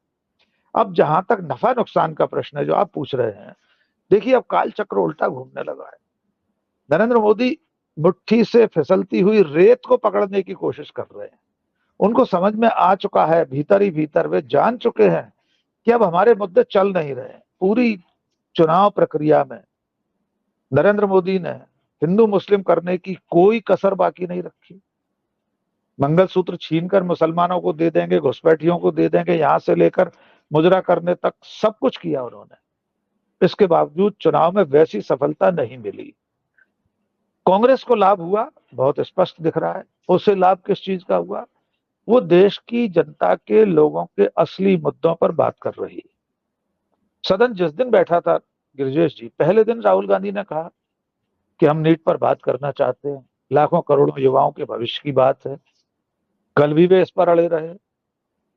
अब जहां तक नफा नुकसान का प्रश्न है जो आप पूछ रहे हैं, देखिए अब काल चक्र उल्टा घूमने लगा है। नरेंद्र मोदी मुट्ठी से फिसलती हुई रेत को पकड़ने की कोशिश कर रहे हैं। उनको समझ में आ चुका है, भीतर ही भीतर वे जान चुके हैं कि अब हमारे मुद्दे चल नहीं रहे। पूरी चुनाव प्रक्रिया में नरेंद्र मोदी ने हिंदू मुस्लिम करने की कोई कसर बाकी नहीं रखी। मंगलसूत्र छीनकर मुसलमानों को दे देंगे, घुसपैठियों को दे देंगे, यहां से लेकर मुजरा करने तक सब कुछ किया उन्होंने। इसके बावजूद चुनाव में वैसी सफलता नहीं मिली। कांग्रेस को लाभ हुआ, बहुत स्पष्ट दिख रहा है। उसे लाभ किस चीज का हुआ? वो देश की जनता के लोगों के असली मुद्दों पर बात कर रही है। सदन जिस दिन बैठा था गिरिजेश जी, पहले दिन राहुल गांधी ने कहा कि हम नीट पर बात करना चाहते हैं, लाखों करोड़ों युवाओं के भविष्य की बात है। कल भी वे इस पर अड़े रहे,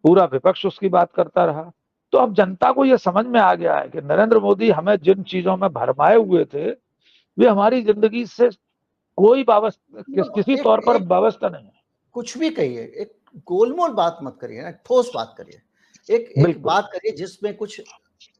पूरा विपक्ष उसकी बात करता रहा। तो अब जनता को यह समझ में आ गया है कि नरेंद्र मोदी हमें जिन चीजों में भरमाए हुए थे वे हमारी जिंदगी से कोई किसी
एक
तौर पर
एक
वाबस्ता नहीं है।
कुछ भी कहिए, एक गोलमोल बात मत करिए ना, ठोस बात करिए। एक एक
बिल्कुल
बात करिए जिसमें कुछ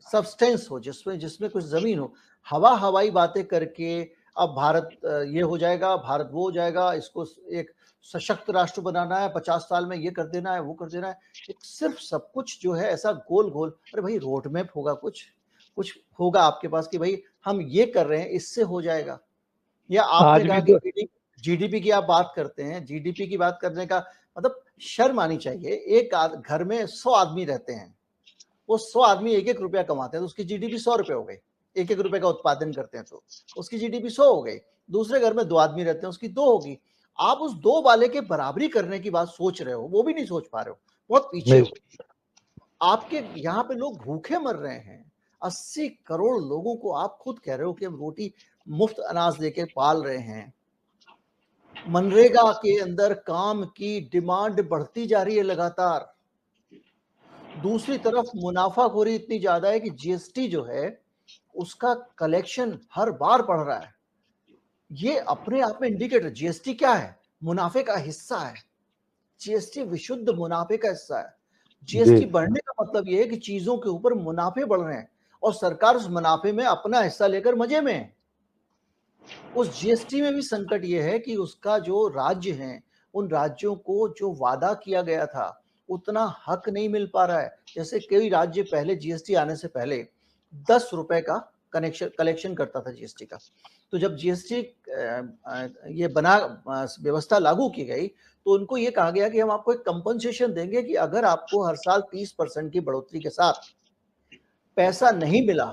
सब्सटेंस हो, जिसमें जिसमें कुछ जमीन हो। हवाई बातें करके अब भारत ये हो जाएगा, भारत वो हो जाएगा, इसको एक सशक्त राष्ट्र बनाना है, 50 साल में ये कर देना है, वो कर देना है। एक सिर्फ सब कुछ जो है ऐसा गोल गोल। अरे भाई, रोड मैप होगा, कुछ कुछ होगा आपके पास कि भाई हम ये कर रहे हैं, इससे हो जाएगा। या आपने
आज
कहा
भी
कि
तो
जीडीपी की आप बात करते हैं, जीडीपी की बात करने का मतलब शर्म आनी चाहिए। एक घर में 100 आदमी रहते हैं, वो 100 आदमी एक एक रुपया कमाते हैं तो उसकी जीडीपी 100 रुपये हो गई। एक एक रुपए का उत्पादन करते हैं तो उसकी जीडीपी 100 हो गई। दूसरे घर में 2 आदमी रहते हैं, उसकी 2 होगी। आप उस 2 वाले के बराबरी करने की बात सोच रहे हो, वो भी नहीं सोच पा रहे हो, बहुत पीछे
नहीं।
हो। आपके यहाँ पे लोग भूखे मर रहे हैं। 80 करोड़ लोगों को आप खुद कह रहे हो कि हम रोटी मुफ्त अनाज देके पाल रहे हैं। मनरेगा के अंदर काम की डिमांड बढ़ती जा रही है लगातार। दूसरी तरफ मुनाफाखोरी इतनी ज्यादा है कि जीएसटी जो है उसका कलेक्शन हर बार बढ़ रहा है। ये अपने आप में इंडिकेटर, जीएसटी क्या है? मुनाफे का हिस्सा है। जीएसटी विशुद्ध मुनाफे का हिस्सा है।
जी
जीएसटी बढ़ने का मतलब ये है कि चीजों के ऊपर मुनाफे बढ़ रहे हैं और सरकार उस मुनाफे में अपना हिस्सा लेकर मजे में है। उस जीएसटी में भी संकट ये है कि उसका जो राज्य है, उन राज्यों को जो वादा किया गया था उतना हक नहीं मिल पा रहा है। जैसे कई राज्य पहले जीएसटी आने से पहले 10 रुपए का कलेक्शन करता था जीएसटी का। तो जब जीएसटी ये बना व्यवस्था लागू की गई तो उनको ये कहा गया कि हम आपको एक कंपनसेशन देंगे कि अगर आपको हर साल 30% की बढ़ोतरी के साथ पैसा नहीं मिला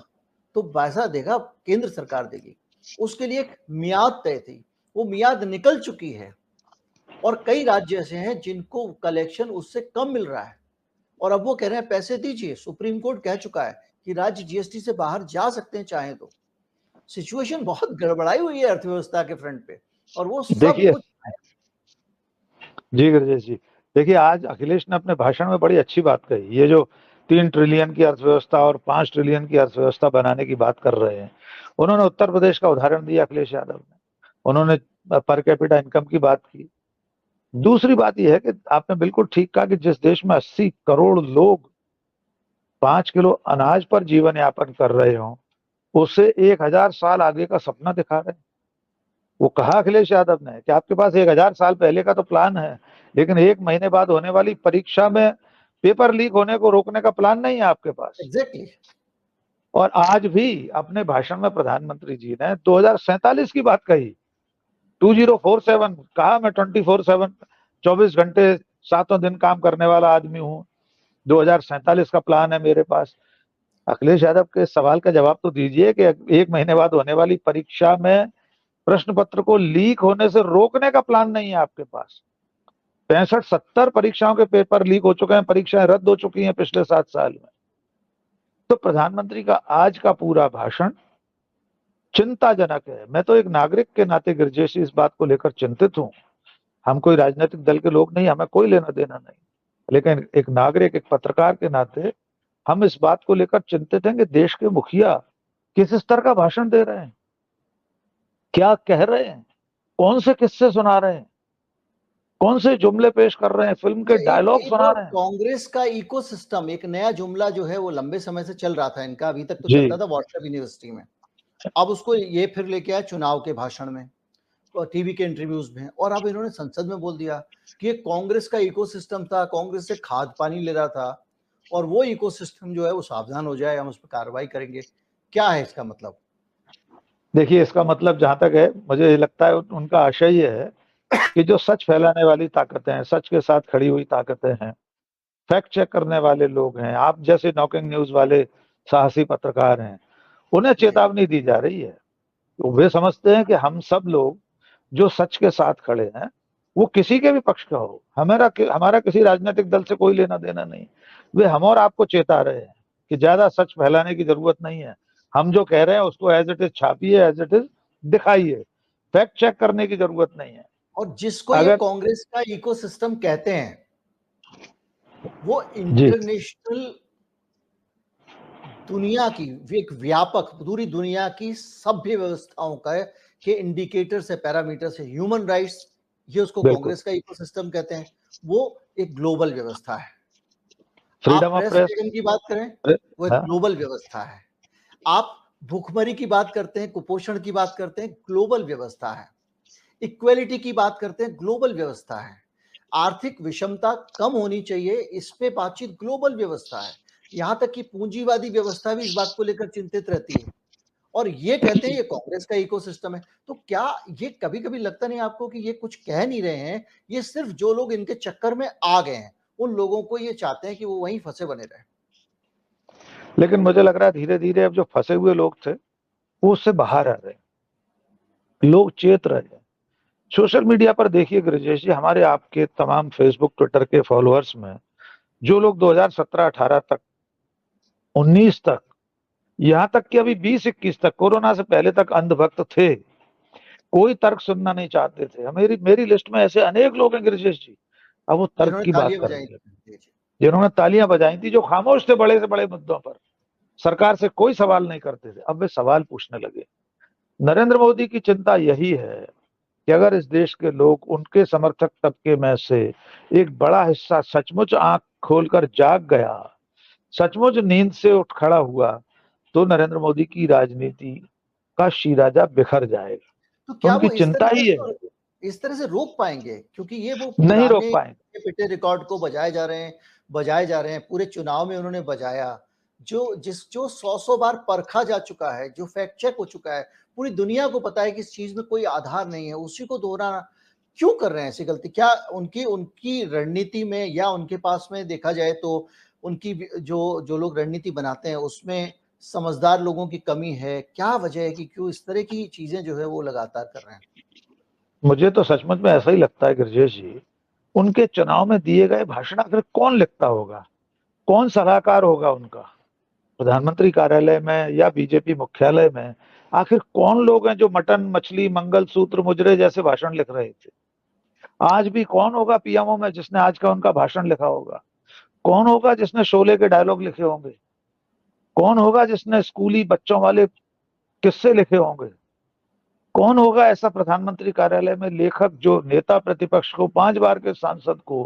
तो पैसा देगा केंद्र सरकार देगी। उसके लिए एक मियाद तय थी, वो मियाद निकल चुकी है और कई राज्य ऐसे हैं जिनको कलेक्शन उससे कम मिल रहा है और अब वो कह रहे हैं पैसे दीजिए। सुप्रीम कोर्ट कह चुका है कि राज्य जीएसटी से बाहर जा सकते हैं चाहे तो। सिचुएशन बहुत गड़बड़ाई हुई है अर्थव्यवस्था के फ्रंट पे और वो सब
देखिए
कुछ
जी गिरिजेश जी, देखिए आज अखिलेश ने अपने भाषण में बड़ी अच्छी बात कही। ये जो 3 ट्रिलियन की अर्थव्यवस्था और 5 ट्रिलियन की अर्थव्यवस्था बनाने की बात कर रहे हैं, उन्होंने उत्तर प्रदेश का उदाहरण दिया अखिलेश यादव ने। उन्होंने पर कैपिटा इनकम की बात की। दूसरी बात यह है कि आपने बिल्कुल ठीक कहा कि जिस देश में 80 करोड़ लोग 5 किलो अनाज पर जीवन यापन कर रहे हो, उसे 1000 साल आगे का सपना दिखा रहे हैं। वो कहा अखिलेश यादव ने कि आपके पास 1000 साल पहले का तो प्लान है, लेकिन 1 महीने बाद होने वाली परीक्षा में पेपर लीक होने को रोकने का प्लान नहीं है आपके पास।
एग्जैक्टली।
और आज भी अपने भाषण में प्रधानमंत्री जी ने 2047 की बात कही। 2047 कहा, मैं 24/7 24 घंटे 7 दिन काम करने वाला आदमी हूं। 2047 का प्लान है मेरे पास। अखिलेश यादव के सवाल का जवाब तो दीजिए कि 1 महीने बाद होने वाली परीक्षा में प्रश्न पत्र को लीक होने से रोकने का प्लान नहीं है आपके पास। 65-70 परीक्षाओं के पेपर लीक हो चुके हैं, परीक्षाएं रद्द हो चुकी हैं पिछले 7 साल में। तो प्रधानमंत्री का आज का पूरा भाषण चिंताजनक है। मैं तो एक नागरिक के नाते गिरिजेश इस बात को लेकर चिंतित हूं। हम कोई राजनीतिक दल के लोग नहीं, हमें कोई लेना देना नहीं, लेकिन एक नागरिक, एक पत्रकार के नाते हम इस बात को लेकर चिंतित हैं कि देश के मुखिया किस स्तर का भाषण दे रहे हैं, क्या कह रहे हैं, कौन से किस्से सुना रहे हैं, कौन से जुमले पेश कर रहे हैं, फिल्म के डायलॉग सुना रहे हैं।
कांग्रेस का इकोसिस्टम, एक नया जुमला जो है वो लंबे समय से चल रहा था इनका, अभी तक तो
जी।
चलता था व्हाट्सएप यूनिवर्सिटी में, अब उसको ये फिर लेके आए चुनाव के भाषण में, टीवी के इंटरव्यूज में, और अब इन्होंने संसद में बोल दिया कि ये कांग्रेस का इकोसिस्टम था, कांग्रेस से खाद पानी ले रहा था, और वो इकोसिस्टम जो है वो सावधान हो जाए, हम उस पर कार्रवाई करेंगे। क्या है इसका मतलब?
देखिए, इसका मतलब जहां तक है, मुझे लगता है उनका आशय ये है कि जो सच फैलाने वाली ताकतें हैं, सच के साथ खड़ी हुई ताकतें हैं, फैक्ट चेक करने वाले लोग हैं, आप जैसे नॉकिंग न्यूज वाले साहसी पत्रकार हैं, उन्हें चेतावनी दी जा रही है। तो वे समझते हैं कि हम सब लोग जो सच के साथ खड़े हैं, वो किसी के भी पक्ष का हो, हमारा किसी राजनीतिक दल से कोई लेना देना नहीं, वे हम और आपको चेता रहे हैं कि ज्यादा सच फैलाने की जरूरत नहीं है। हम जो कह रहे हैं उसको एज इट इज छापिए, एज इट इज दिखाइए, फैक्ट चेक करने की जरूरत नहीं है।
और जिसको ये कांग्रेस का इकोसिस्टम कहते हैं, वो इंटरनेशनल दुनिया की, एक व्यापक पूरी दुनिया की सभ्य व्यवस्थाओं का के इंडिकेटर्स है, पैरामीटर्स है, ह्यूमन राइट्स, ये उसको कांग्रेस का इकोसिस्टम कहते हैं। वो एक ग्लोबल व्यवस्था है। आप प्रेस फ्रीडम की बात करें, वो एक ग्लोबल व्यवस्था है। आप भूखमरी की बात करते हैं, कुपोषण की बात करते हैं, ग्लोबल व्यवस्था है। इक्वेलिटी की बात करते हैं, ग्लोबल व्यवस्था है। आर्थिक विषमता कम होनी चाहिए, इस पे बातचीत, ग्लोबल व्यवस्था है। यहां तक कि पूंजीवादी व्यवस्था भी इस बात को लेकर चिंतित रहती है, और ये कहते हैं ये कांग्रेस का इकोसिस्टम है। तो क्या ये कभी कभी लगता नहीं आपको कि ये कुछ कह नहीं रहे हैं, ये सिर्फ जो लोग इनके चक्कर में आ गए हैं उन लोगों को ये चाहते हैं कि वो वहीं फंसे बने रहे?
लेकिन मुझे लग रहा है धीरे धीरे अब जो फंसे हुए लोग थे वो उससे बाहर आ रहे हैं, लोग चेत रहे हैं। सोशल मीडिया पर देखिए गिरिजेश जी, हमारे आपके तमाम फेसबुक ट्विटर के फॉलोअर्स में जो लोग 2017-18 तक, 19 तक, यहां तक कि अभी 20-21 तक, कोरोना से पहले तक अंधभक्त थे, कोई तर्क सुनना नहीं चाहते थे, मेरी लिस्ट में ऐसे अनेक लोग हैं गिरिजेश जी, अब वो तर्क की बात कर रहे हैं, जिन्होंने तालियां बजाई थी, जो खामोश थे बड़े से बड़े मुद्दों पर, सरकार से कोई सवाल नहीं करते थे, अब वे सवाल पूछने लगे। नरेंद्र मोदी की चिंता यही है कि अगर इस देश के लोग, उनके समर्थक तबके में से एक बड़ा हिस्सा सचमुच आंख खोलकर जाग गया, सचमुच नींद से उठ खड़ा हुआ, तो नरेंद्र मोदी की राजनीति का शिराजा बिखर जाएगा।
तो क्या
उनकी
वो
चिंता ही है,
इस तरह से रोक पाएंगे? क्योंकि ये वो
नहीं रोक
पुराने
पाएंगे।
पिटे रिकॉर्ड को बजाए जा रहे हैं, पूरे चुनाव में उन्होंने बजाया, जो 100 बार परखा जा चुका है, जो फैक्ट चेक हो चुका है, पूरी दुनिया को पता है कि इस चीज में कोई आधार नहीं है, उसी को दोहराना क्यों कर रहे हैं? ऐसी गलती क्या उनकी उनकी रणनीति में, या उनके पास में देखा जाए तो उनकी जो जो लोग रणनीति बनाते हैं उसमें समझदार लोगों की कमी है? क्या वजह है कि क्यों इस तरह की चीजें जो है वो लगातार कर रहे हैं?
मुझे तो सचमुच में ऐसा ही लगता है गिरजेश जी, उनके चुनाव में दिए गए भाषण आखिर कौन लिखता होगा, कौन सलाहकार होगा उनका प्रधानमंत्री कार्यालय में या बीजेपी मुख्यालय में? आखिर कौन लोग हैं जो मटन, मछली, मंगलसूत्र, मुजरे जैसे भाषण लिख रहे थे? आज भी कौन होगा पीएमओ में जिसने आज का उनका भाषण लिखा होगा? कौन होगा जिसने शोले के डायलॉग लिखे होंगे? कौन होगा जिसने स्कूली बच्चों वाले किस्से लिखे होंगे? कौन होगा ऐसा प्रधानमंत्री कार्यालय में लेखक जो नेता प्रतिपक्ष को, 5 बार के सांसद को,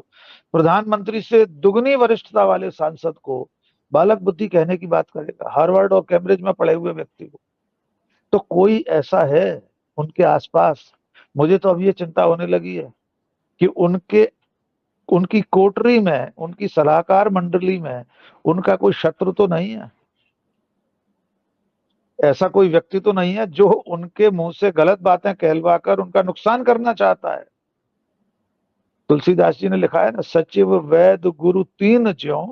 प्रधानमंत्री से दुगनी वरिष्ठता वाले सांसद को बालक बुद्धि कहने की बात करेगा, हार्वर्ड और कैम्ब्रिज में पढ़े हुए व्यक्ति को? तो कोई ऐसा है उनके आसपास? मुझे तो अब ये चिंता होने लगी है कि उनकी कोटरी में, उनकी सलाहकार मंडली में उनका कोई शत्रु तो नहीं है, ऐसा कोई व्यक्ति तो नहीं है जो उनके मुंह से गलत बातें कहलवाकर उनका नुकसान करना चाहता है। तुलसीदास जी ने लिखा है ना, सचिव वैद गुरु तीन ज्यों,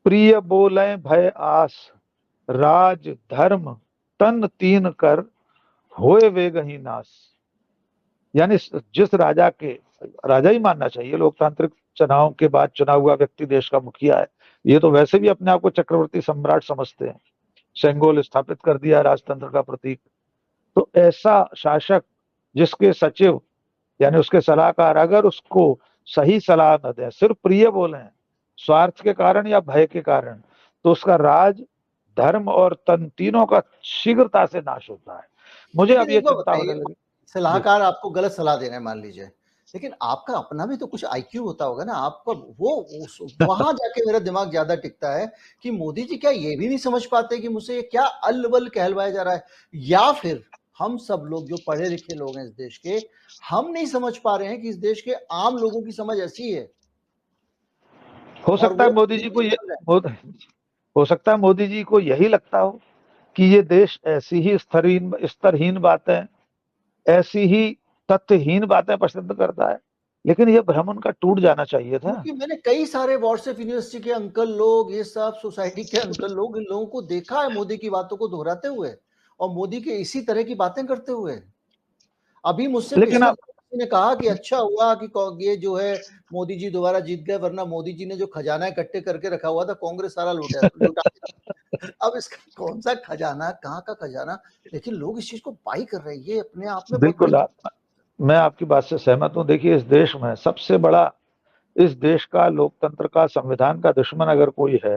प्रिय बोले भय आस, राज धर्म तन तीन कर, होए वेगही नास। यानी जिस राजा के राजा ही मानना चाहिए। लोकतांत्रिक चुनाव के बाद चुना हुआ व्यक्ति देश का मुखिया है। ये तो वैसे भी अपने आप को चक्रवर्ती सम्राट समझते हैं, सेंगोल स्थापित कर दिया राजतंत्र का प्रतीक। तो ऐसा शासक जिसके सचिव यानी उसके सलाहकार अगर उसको सही सलाह न दें, सिर्फ प्रिय बोले स्वार्थ के कारण या भय के कारण, तो उसका राज, धर्म और तन तीनों का शीघ्रता से नाश होता है। मुझे
लेकिन
अब ये
एक बात
चिंता होने
बताइए,
लगी।
सलाहकार आपको गलत सलाह दे रहे हैं मान लीजिए, लेकिन आपका अपना भी तो कुछ आईक्यू होता होगा ना, आपका वो वहां जाके मेरा दिमाग ज्यादा टिकता है कि मोदी जी क्या ये भी नहीं समझ पाते कि मुझसे ये क्या अल्ल-बल्ल कहलवाया जा रहा है, या फिर हम सब लोग जो पढ़े लिखे लोग हैं इस देश के, हम नहीं समझ पा रहे हैं कि इस देश के आम लोगों की समझ ऐसी है
हो
और
सकता
वो
है मोदी जी को
नहीं
ये
समझ रहे हैं।
हो सकता है मोदी जी को यही लगता हो कि ये देश ऐसी ही स्तरहीन बातें, ऐसी ही तथ्यहीन बातें पसंद करता है। लेकिन ये भ्रम उनका टूट जाना चाहिए था।
क्योंकि मैंने कई सारे व्हाट्सएप यूनिवर्सिटी के अंकल लोग, ये सब सोसाइटी के अंकल लोग, इन लोगों को देखा है मोदी की बातों को दोहराते हुए और मोदी के इसी तरह की बातें करते हुए। अभी मुझसे
लेकिन
पिछले
आप
किसी ने कहा कि अच्छा हुआ कि ये जो है मोदी जी दोबारा जीत गए, वरना मोदी जी ने जो खजाना इकट्ठे करके रखा हुआ था कांग्रेस सारा लुटा देती। अब इसका कौन सा खजाना, कहाँ का खजाना, लेकिन लोग इस चीज को बाई कर रहे हैं। ये अपने आप में बहुत बड़ी
बिल्कुल मैं आपकी बात से सहमत हूं। देखिए, इस देश में सबसे बड़ा, इस देश का लोकतंत्र का, संविधान का दुश्मन अगर कोई है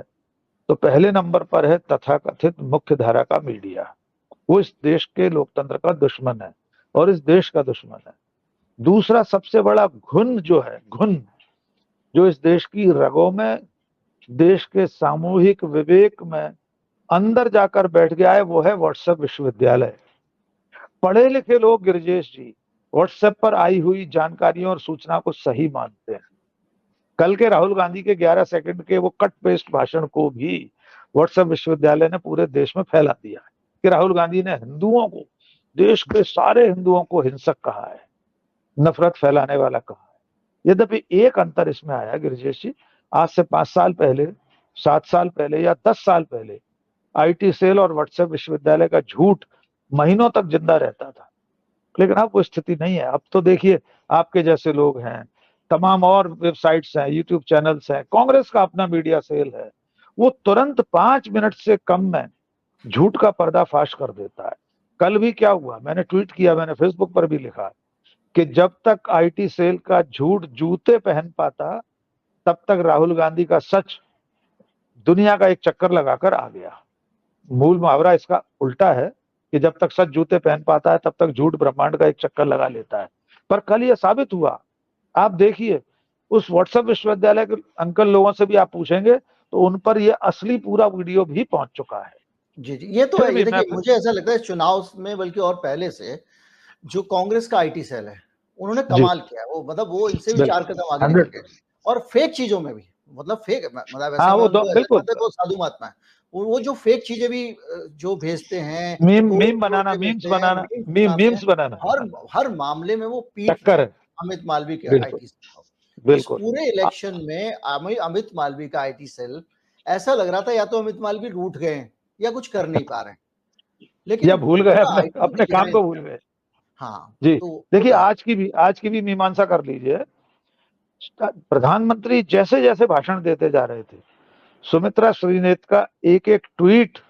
तो पहले नंबर पर है तथाकथित मुख्य धारा का मीडिया। वो इस देश के लोकतंत्र का दुश्मन है और इस देश का दुश्मन है। दूसरा सबसे बड़ा घुन जो है, घुन जो इस देश की रगों में, देश के सामूहिक विवेक में अंदर जाकर बैठ गया है, वो है व्हाट्सएप विश्वविद्यालय। पढ़े लिखे लोग गिरिजेश जी व्हाट्सएप पर आई हुई जानकारियों और सूचना को सही मानते हैं। कल के राहुल गांधी के 11 सेकंड के वो कट पेस्ट भाषण को भी व्हाट्सएप विश्वविद्यालय ने पूरे देश में फैला दिया है कि राहुल गांधी ने हिंदुओं को, देश के सारे हिंदुओं को हिंसक कहा है, नफरत फैलाने वाला कहा है। यद्यपि एक अंतर इसमें आया गिरिजेश जी, आज से 5 साल पहले, 7 साल पहले या 10 साल पहले आईटी सेल और व्हाट्सएप विश्वविद्यालय का झूठ महीनों तक जिंदा रहता था। लेकिन अब वो स्थिति नहीं है। अब तो देखिए, आपके जैसे लोग हैं, तमाम और वेबसाइट्स हैं, यूट्यूब चैनल्स हैं, कांग्रेस का अपना मीडिया सेल है, वो तुरंत 5 मिनट से कम में झूठ का पर्दाफाश कर देता है। कल भी क्या हुआ, मैंने ट्वीट किया, मैंने फेसबुक पर भी लिखा कि जब तक आईटी सेल का झूठ जूते पहन पाता, तब तक राहुल गांधी का सच दुनिया का एक चक्कर लगाकर आ गया। मूल मुहावरा इसका उल्टा है कि जब तक सच जूते पहन पाता है, तब तक झूठ ब्रह्मांड का एक चक्कर लगा लेता है। पर कल यह साबित हुआ। आप देखिए, उस व्हाट्सएप विश्वविद्यालय के अंकल लोगों से भी आप पूछेंगे तो उन पर यह असली पूरा वीडियो भी पहुंच चुका है।
जी जी, ये तो
फिर
है। ये
भी मैं
देखिए, मुझे ऐसा लगता है चुनाव में बल्कि और पहले से जो कांग्रेस का आईटी सेल है, उन्होंने
जी
कमाल किया है। वो मतलब वो इनसे भी 4
बिल्कुल
कदम आगे निकल गए
100%।
और फेक चीज़ों में भी, मतलब फेक मतलब वैसे
हाँ,
मैं
वो
उनको ऐसा नहीं
बिल्कुल
मानता कि वो साधु महात्मा है। वो जो फेक चीज़ें भी जो भेजते हैं,
मीम मीम
तोड़-तोड़
बनाना,
के
मीम्स
भेजते हैं,
बनाना,
मीम्स बनाते हैं,
मीम्स बनाना
हर हर मामले में वो पीट रहे
टक्कर
हैं
है।
अमित मालवीय के
बिल्कुल
आईटी सेल को। इस
बिल्कुल
पूरे इलेक्शन में अमित मालवीय का आईटी सेल ऐसा लग रहा था या तो अमित मालवीय रूठ गए हैं या कुछ कर नहीं पा रहे हैं। लेकिन
या भूल गए,
पूरा
अपने
आईटी
अपने काम को भूल गए।
हाँ,
जी,
तो वो
देखिए,
जा रहा
आज की भी मीमांसा कर लीजिए। प्रधानमंत्री जैसे जैसे भाषण देते जा रहे थे, सुमित्रा श्रीनेत का एक एक ट्वीट
है।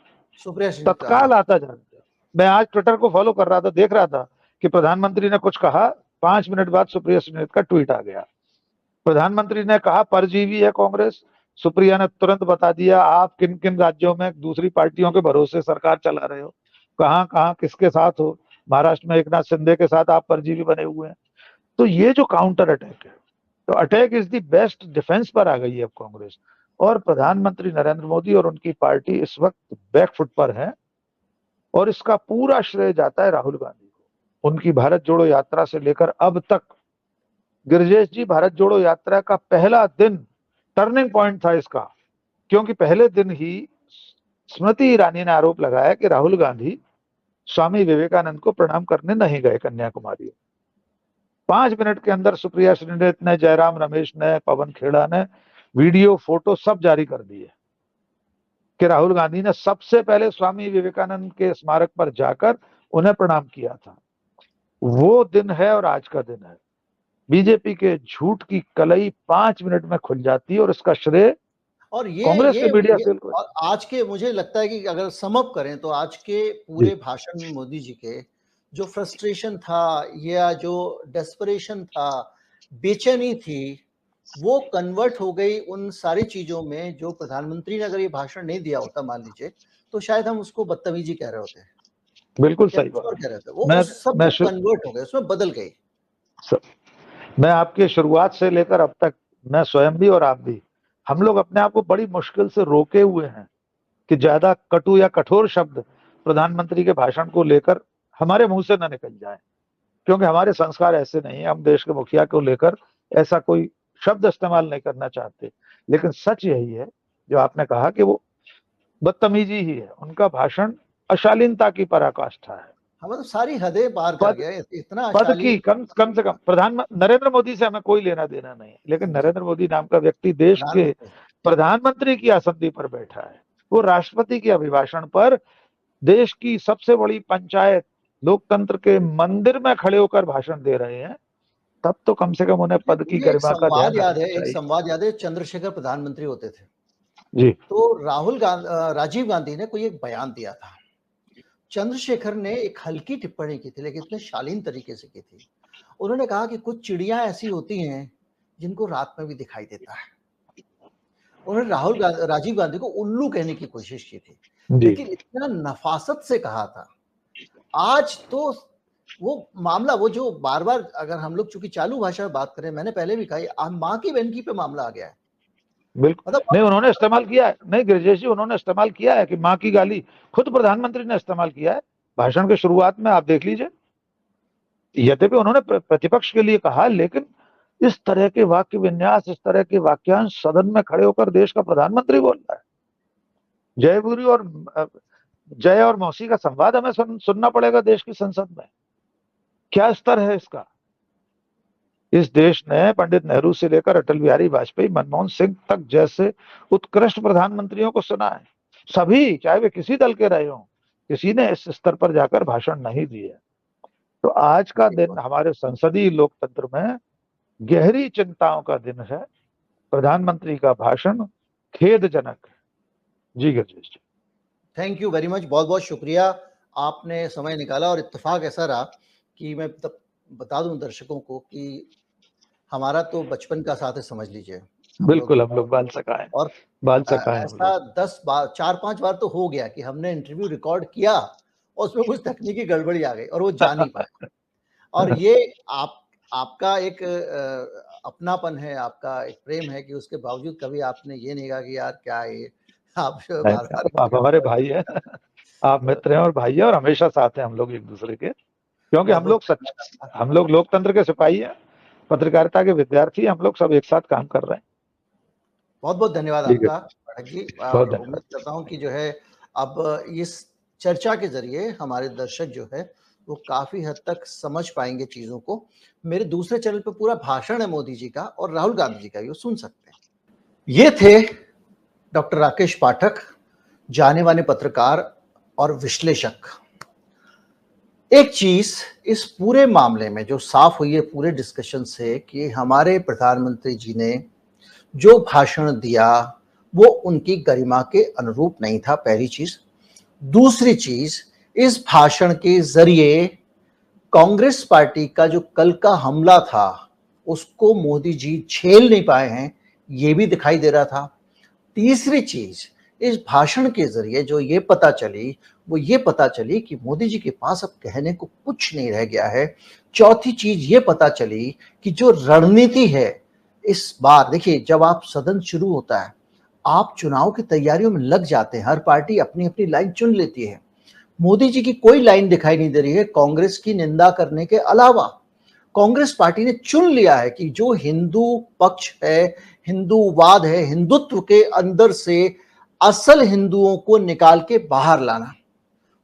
सुप्रिया श्रीनाथ का, हाँ।
तत्काल आता जा रहा था। मैं आज ट्विटर को फॉलो कर रहा था, देख रहा था कि प्रधानमंत्री ने कुछ कहा, 5 मिनट बाद सुप्रिया श्रीनेत का ट्वीट आ गया। प्रधानमंत्री ने कहा परजीवी है कांग्रेस, सुप्रिया ने तुरंत बता दिया आप किन किन राज्यों में दूसरी पार्टियों के भरोसे सरकार चला रहे हो, कहां कहां किसके साथ हो। महाराष्ट्र में एकनाथ शिंदे के साथ आप परजीवी बने हुए हैं। तो ये जो काउंटर अटैक है, तो attack is the best defence पर आ गई है अब कांग्रेस। और प्रधानमंत्री नरेंद्र मोदी और उनकी पार्टी इस वक्त बैकफुट पर है और इसका पूरा श्रेय जाता है राहुल गांधी को। उनकी भारत जोड़ो यात्रा से लेकर अब तक, गिरिजेश जी, भारत जोड़ो यात्रा का पहला दिन टर्निंग पॉइंट था इसका, क्योंकि पहले दिन ही स्मृति ईरानी ने आरोप लगाया कि राहुल गांधी स्वामी विवेकानंद को प्रणाम करने नहीं गए कन्याकुमारी। 5 मिनट के अंदर सुप्रिया श्रीनेत ने, जयराम रमेश ने, पवन खेड़ा ने वीडियो फोटो सब जारी कर दिए कि राहुल गांधी ने सबसे पहले स्वामी विवेकानंद के स्मारक पर जाकर उन्हें प्रणाम किया था। वो दिन है और आज का दिन है। बीजेपी के झूठ की कलई 5 मिनट में खुल जाती है और इसका श्रेय
और
कांग्रेस के मीडिया सेल को।
और आज के, मुझे लगता है कि अगर समअप करें तो आज के पूरे भाषण में मोदी जी के जो फ्रस्ट्रेशन था या जो डेस्परेशन था, बेचैनी थी, वो कन्वर्ट हो गई उन सारी चीजों में जो प्रधानमंत्री ने अगर ये भाषण नहीं दिया होता मान लीजिए, तो शायद हम उसको बदतमीजी कह रहे होते।
बिल्कुल सही बात
कह रहे थे वो,
मैं
उस सब
मैं
कन्वर्ट हो गए, उसमें बदल गई।
मैं आपके शुरुआत से लेकर अब तक, मैं स्वयं भी और आप भी, हम लोग अपने आप को बड़ी मुश्किल से रोके हुए हैं कि ज्यादा कटु या कठोर शब्द प्रधानमंत्री के भाषण को लेकर हमारे मुंह से न निकल जाए, क्योंकि हमारे संस्कार ऐसे नहीं है। हम देश के मुखिया को लेकर ऐसा कोई शब्द इस्तेमाल नहीं करना चाहते, लेकिन सच यही है जो आपने कहा कि वो बदतमीजी ही है। उनका भाषण अशालीनता की पराकाष्ठा है,
हमें तो सारी हदें पार कर गया, इतना
पद
अशालीन।
की कम से कम प्रधानमंत्री नरेंद्र मोदी से हमें कोई लेना देना नहीं, लेकिन नरेंद्र मोदी नाम का व्यक्ति देश के प्रधानमंत्री की आसंदी पर बैठा है। वो राष्ट्रपति के अभिभाषण पर देश की सबसे बड़ी पंचायत लोकतंत्र के मंदिर में खड़े होकर भाषण दे रहे हैं, तब तो कम से कम उन्हें पद की गरिमा का ध्यान रखना चाहिए।
एक संवाद याद है, चंद्रशेखर प्रधानमंत्री होते थे
जी,
तो राजीव गांधी ने कोई एक बयान दिया था, चंद्रशेखर ने एक हल्की टिप्पणी की थी लेकिन इतने शालीन तरीके से की थी। उन्होंने कहा कि कुछ चिड़ियां ऐसी होती हैं जिनको रात में भी दिखाई देता है। उन्होंने राजीव गांधी को उल्लू कहने की कोशिश की थी, लेकिन इतना नफासत से कहा था। आज तो वो मामला, वो जो बार बार, अगर हम लोग चूंकि चालू भाषा में बात करें, मैंने पहले भी कहा, माँ की बहन की पे मामला आ गया है।
बिल्कुल नहीं, उन्होंने इस्तेमाल किया है, नहीं गिरिजेश जी, उन्होंने इस्तेमाल किया है कि माँ की गाली खुद प्रधानमंत्री ने इस्तेमाल किया है भाषण के शुरुआत में, आप देख लीजिए। यद्यपि उन्होंने प्रतिपक्ष के लिए कहा, लेकिन इस तरह के वाक्य विन्यास, इस तरह के वाक्यांश सदन में खड़े होकर देश का प्रधानमंत्री बोल रहा है। जय और मौसी का संवाद हमें सुनना पड़ेगा देश की संसद में। क्या स्तर है इसका? इस देश ने पंडित नेहरू से लेकर अटल बिहारी वाजपेयी, मनमोहन सिंह तक जैसे उत्कृष्ट प्रधानमंत्रियों को सुना है। सभी, चाहे वे किसी दल के रहे हों, किसी ने इस स्तर पर जाकर भाषण नहीं दिए। तो आज का दिन हमारे संसदीय लोकतंत्र में गहरी चिंताओं का दिन है। प्रधानमंत्री का भाषण खेदजनक है। जी गिरजेश जी,
थैंक यू वेरी मच, बहुत बहुत शुक्रिया, आपने समय निकाला। और इत्तेफाक ऐसा रहा कि मैं बता दूं दर्शकों को कि हमारा तो बचपन का साथ है, समझ लीजिए।
बिल्कुल, हम लोग बाल सखा हैं,
और
बाल सखा हैं।
ऐसा 10 बार, 4-5 बार तो हो गया कि हमने इंटरव्यू रिकॉर्ड किया और उसमें कुछ तकनीकी गड़बड़ी आ गई और वो जा नहीं पाया। और ये आपका एक अपनापन है, आपका एक प्रेम है कि उसके बावजूद कभी आपने ये नहीं कहा कि यार क्या है ये,
आप हमारे भाई हैं, आप मित्र हैं और भाई हैं, और हमेशा साथ हैं हम लोग एक दूसरे के, क्योंकि हम लोग लोकतंत्र के सिपाही हैं, पत्रकारिता के विद्यार्थी, हम लोग सब एक साथ काम कर रहे हैं।
बहुत बहुत धन्यवाद आपका पाठक जी, और उम्मीद करता हूँ कि जो है अब इस चर्चा के जरिए हमारे दर्शक जो है वो काफी हद तक समझ पाएंगे चीजों को। मेरे दूसरे चैनल पे पूरा भाषण है मोदी जी का और राहुल गांधी जी का, ये सुन सकते हैं। ये थे डॉक्टर राकेश पाठक, जाने माने पत्रकार और विश्लेषक। एक चीज इस पूरे मामले में जो साफ हुई है पूरे डिस्कशन से, कि हमारे प्रधानमंत्री जी ने जो भाषण दिया वो उनकी गरिमा के अनुरूप नहीं था, पहली चीज। दूसरी चीज, इस भाषण के जरिए कांग्रेस पार्टी का जो कल का हमला था उसको मोदी जी झेल नहीं पाए हैं, ये भी दिखाई दे रहा था। तीसरी चीज, इस भाषण के जरिए जो ये पता चली वो ये पता चली कि मोदी जी के पास अब कहने को कुछ नहीं रह गया है। चौथी चीज ये पता चली कि जो रणनीति है इस बार, देखिए जब आप सदन शुरू होता है आप चुनाव की तैयारियों में लग जाते हैं, हर पार्टी अपनी अपनी लाइन चुन लेती है। मोदी जी की कोई लाइन दिखाई नहीं दे रही है कांग्रेस की निंदा करने के अलावा। कांग्रेस पार्टी ने चुन लिया है कि जो हिंदू पक्ष है, हिंदूवाद है, हिंदुत्व के अंदर से असल हिंदुओं को निकाल के बाहर लाना,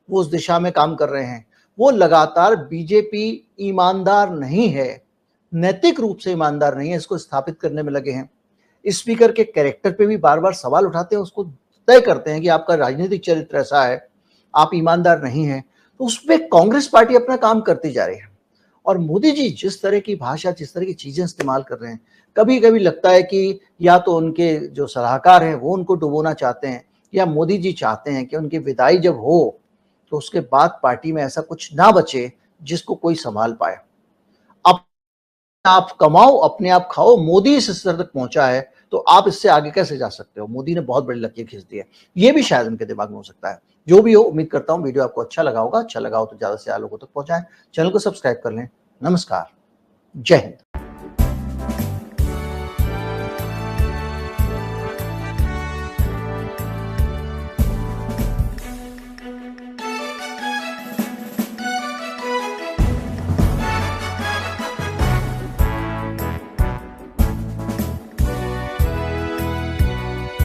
वो उस दिशा में काम कर रहे हैं। वो लगातार बीजेपी ईमानदार नहीं है, नैतिक रूप से ईमानदार नहीं है, इसको स्थापित करने में लगे हैं। स्पीकर के कैरेक्टर पे भी बार बार सवाल उठाते हैं, उसको तय करते हैं कि आपका राजनीतिक चरित्र ऐसा है, आप ईमानदार नहीं हैं। तो उस पर कांग्रेस पार्टी अपना काम करती जा रही है। और मोदी जी जिस तरह की भाषा, जिस तरह की चीजें इस्तेमाल कर रहे हैं, कभी कभी लगता है कि या तो उनके जो सलाहकार हैं वो उनको डुबोना चाहते हैं, या मोदी जी चाहते हैं कि उनकी विदाई जब हो तो उसके बाद पार्टी में ऐसा कुछ ना बचे जिसको कोई संभाल पाए। अब आप कमाओ, अपने आप खाओ, मोदी इस स्तर तक पहुंचा है तो आप इससे आगे कैसे जा सकते हो? मोदी ने बहुत बड़ी लकीर खींच दी है। ये भी शायद उनके दिमाग में हो सकता है। जो भी हो, उम्मीद करता हूं वीडियो आपको अच्छा लगा होगा। अच्छा लगा हो तो ज्यादा से ज्यादा लोगों तक पहुंचाएं, चैनल को सब्सक्राइब कर लें। नमस्कार, जय हिंद।